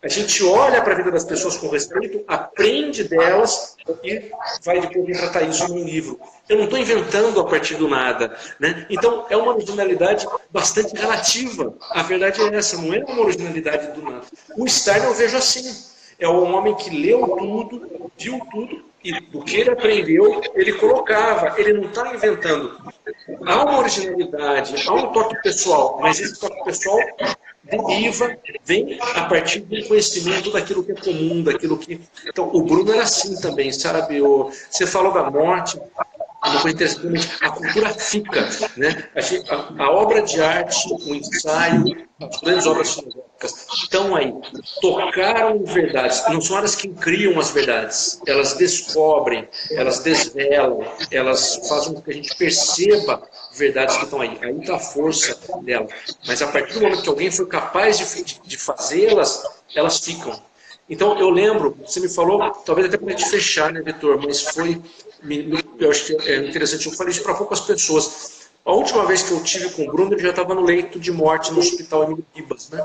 A gente olha para a vida das pessoas com respeito, aprende delas e vai depois tratar isso num livro. Eu não estou inventando a partir do nada, né? Então, é uma originalidade bastante relativa. A verdade é essa, não é uma originalidade do nada. O Steiner eu vejo assim. É um homem que leu tudo, viu tudo, e do que ele aprendeu, ele colocava. Ele não está inventando. Há uma originalidade, há um toque pessoal, mas esse toque pessoal deriva, vem a partir do conhecimento daquilo que é comum, daquilo que... Então, o Bruno era assim também, sabe? Você falou da morte, uma coisa interessante, a cultura fica, né? A obra de arte, o ensaio, as grandes obras filosóficas estão aí, tocaram verdades, não são elas que criam as verdades, elas descobrem, elas desvelam, elas fazem com que a gente perceba verdades que estão aí está a força dela, mas a partir do momento que alguém foi capaz de fazê-las, elas ficam. Então, eu lembro, você me falou, talvez até para a gente fechar, né, Vitor, mas eu acho que é interessante, eu falei isso para poucas pessoas. A última vez que eu tive com o Bruno, ele já estava no leito de morte no hospital Emílio Ribas, né?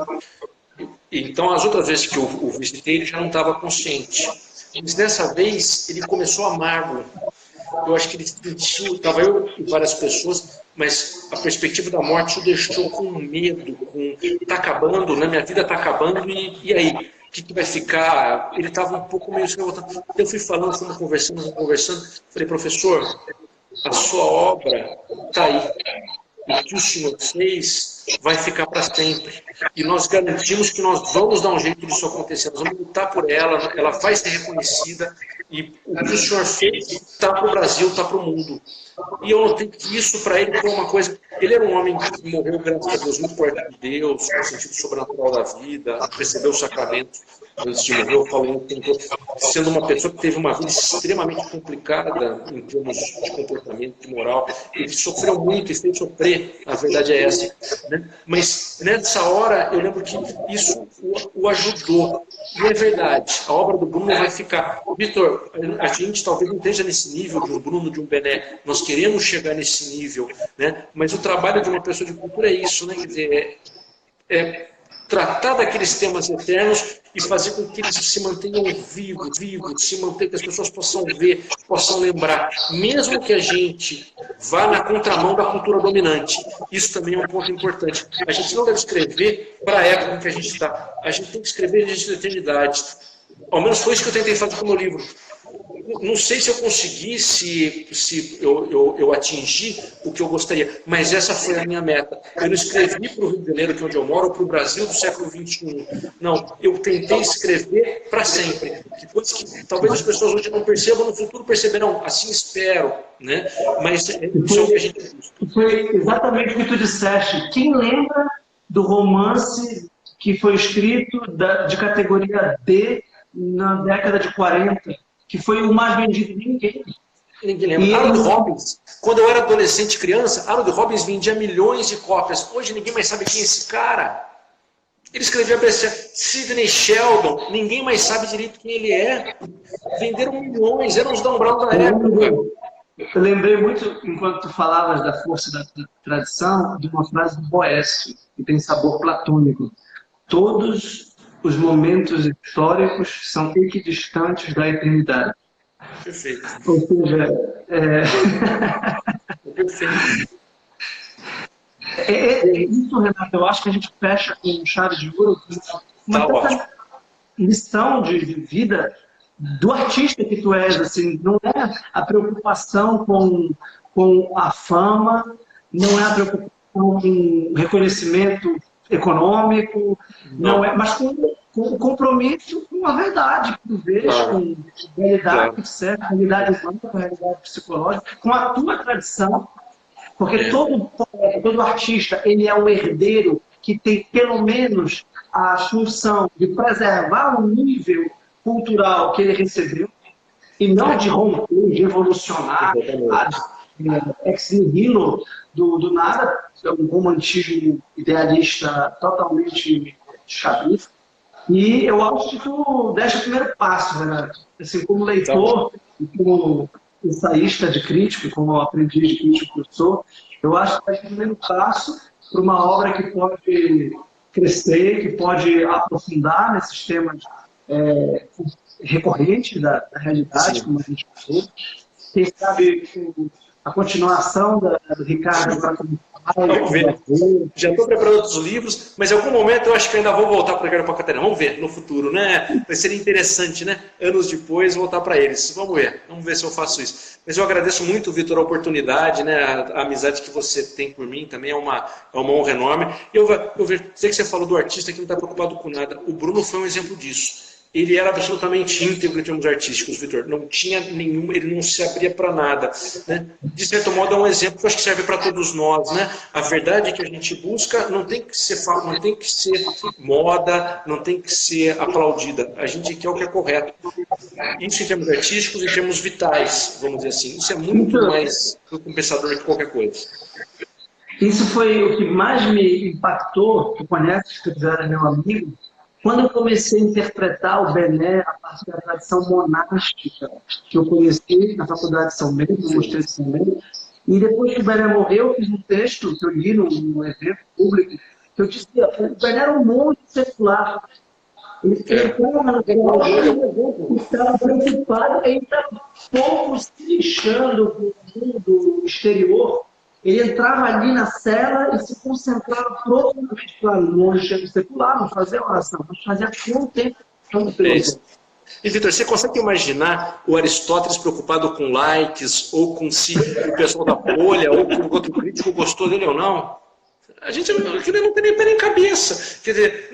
Então, as outras vezes que eu o visitei, ele já não estava consciente. Mas dessa vez, ele começou amargo. Eu acho que ele sentiu, estava eu e várias pessoas, mas a perspectiva da morte o deixou com medo, está acabando, né? Minha vida está acabando, e aí? O que vai ficar? Ele estava um pouco meio assim, eu fui falando, fomos conversando, falei, professor, a sua obra está aí. O que o senhor fez vai ficar para sempre. E nós garantimos que nós vamos dar um jeito disso acontecer, nós vamos lutar por ela, ela vai ser reconhecida, e o que o senhor fez está para o Brasil, está para o mundo. E eu notei que isso para ele foi uma coisa... Ele era um homem que morreu, graças a Deus, muito perto de Deus, no sentido sobrenatural da vida, recebeu o sacramento antes de morrer. Eu falo, sendo uma pessoa que teve uma vida extremamente complicada em termos de comportamento, de moral. Ele sofreu muito e fez sofrer, a verdade é essa. Né? Mas nessa hora, eu lembro que isso o ajudou. E é verdade, a obra do Bruno vai ficar. Vitor, a gente talvez não esteja nesse nível de um Bruno, de um Bené. Nós queremos chegar nesse nível, né? Mas o trabalho de uma pessoa de cultura é isso, né? Quer dizer, tratar daqueles temas eternos e fazer com que eles se mantenham vivos, se mantenham, que as pessoas possam ver, possam lembrar, mesmo que a gente vá na contramão da cultura dominante. Isso também é um ponto importante. A gente não deve escrever para a época em que a gente está. A gente tem que escrever desde a eternidade. Ao menos foi isso que eu tentei fazer com o meu livro. Não sei se eu consegui, se eu atingi o que eu gostaria, mas essa foi a minha meta. Eu não escrevi para o Rio de Janeiro, que é onde eu moro, ou para o Brasil do século XXI. Não, eu tentei escrever para sempre. Depois que talvez as pessoas hoje não percebam, no futuro perceberão, assim espero. Né? Mas isso é o que a gente busca. Foi exatamente o que tu disseste. Quem lembra do romance que foi escrito de categoria D na década de 40? Que foi o mais vendido de ninguém. Ninguém lembra. Harold Robbins, quando eu era adolescente e criança, Harold Robbins vendia milhões de cópias. Hoje ninguém mais sabe quem é esse cara. Ele escrevia a besteira. Sidney Sheldon, ninguém mais sabe direito quem ele é. Venderam milhões, eram os Dan Brown da época. Eu lembrei muito, enquanto tu falavas da força da tradição, de uma frase do Boécio, que tem sabor platônico. Todos os momentos históricos são equidistantes da eternidade. Perfeito. Ou seja, Perfeito. Isso, Renato, eu acho que a gente fecha com chave de ouro uma lição de vida do artista que tu és. Assim, não é a preocupação com a fama, não é a preocupação com o reconhecimento econômico, não é, mas com o compromisso com a verdade que tu vês, com a realidade que serve, com a realidade humana, com a realidade psicológica, com a tua tradição, porque todo artista ele é um herdeiro que tem pelo menos a função de preservar o nível cultural que ele recebeu e não de romper, de evolucionar, ex nihilo do nada, um romantismo idealista totalmente descabido. E eu acho que tu deste o primeiro passo, Renato. Assim, como leitor, como ensaísta de crítico, como aprendiz de crítico que eu sou, eu acho que deste o primeiro passo para uma obra que pode crescer, que pode aprofundar nesses temas recorrentes da realidade, como a gente falou. Quem sabe a continuação do Ricardo Vamos ver. Já estou preparando outros livros, mas em algum momento eu acho que ainda vou voltar para Catarina. Vamos ver no futuro, né? Vai ser interessante, né? Anos depois voltar para eles. Vamos ver se eu faço isso. Mas eu agradeço muito, Vitor, a oportunidade, né? A amizade que você tem por mim também é uma honra enorme. Sei que você falou do artista que não está preocupado com nada. O Bruno foi um exemplo disso. Ele era absolutamente íntegro em termos artísticos, Vitor. Não tinha nenhum, ele não se abria para nada. Né? De certo modo, é um exemplo que eu acho que serve para todos nós. Né? A verdade que a gente busca não tem que ser moda, não tem que ser aplaudida. A gente quer o que é correto. Isso em termos artísticos e em termos vitais, vamos dizer assim. Isso é muito mais compensador que qualquer coisa. Isso foi o que mais me impactou. Tu conheces, que tu era meu amigo. Quando eu comecei a interpretar o Bené a partir da tradição monástica, que eu conheci na Faculdade de São Bento, no Mosteiro de São Bento, e depois que o Bené morreu, eu fiz um texto que eu li num evento público, que eu dizia, o Bené era um monge secular. Ele estava na estava preocupado, ele estava pouco se lixando com o mundo exterior. Ele entrava ali na cela e se concentrava profundamente, claro, longe do secular, não fazia oração, mas fazia contemplação pelo. E, Vitor, você consegue imaginar o Aristóteles preocupado com likes, ou com se o pessoal da Folha, ou com o outro crítico gostou dele ou não? A gente não tem nem pé nem cabeça. Quer dizer,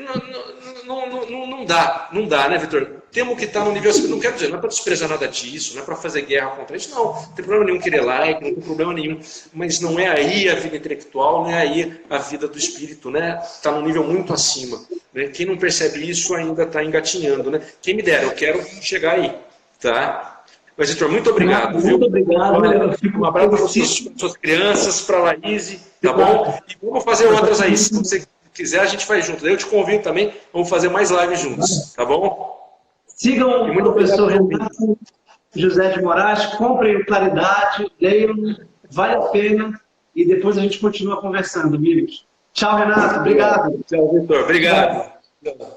não dá, né, Vitor? Temos que estar no nível. Não quero dizer, não é para desprezar nada disso, não é para fazer guerra contra isso, não. Não tem problema nenhum querer like, não tem problema nenhum. Mas não é aí a vida intelectual, não é aí a vida do espírito, né? Está num nível muito acima. Né? Quem não percebe isso ainda está engatinhando, né? Quem me dera, eu quero chegar aí, tá? Mas, Vitor, muito obrigado. Muito obrigado. Um abraço para vocês, para suas crianças, para a Laís, tá bom? E vamos fazer outras aí. Se você quiser, a gente faz junto. Eu te convido também, vamos fazer mais lives juntos, tá bom? Sigam o professor Renato José de Moraes, comprem o Claridade, leiam, vale a pena, e depois a gente continua conversando, amigos. Tchau, Renato. Obrigado. Tchau, Vitor. Obrigado.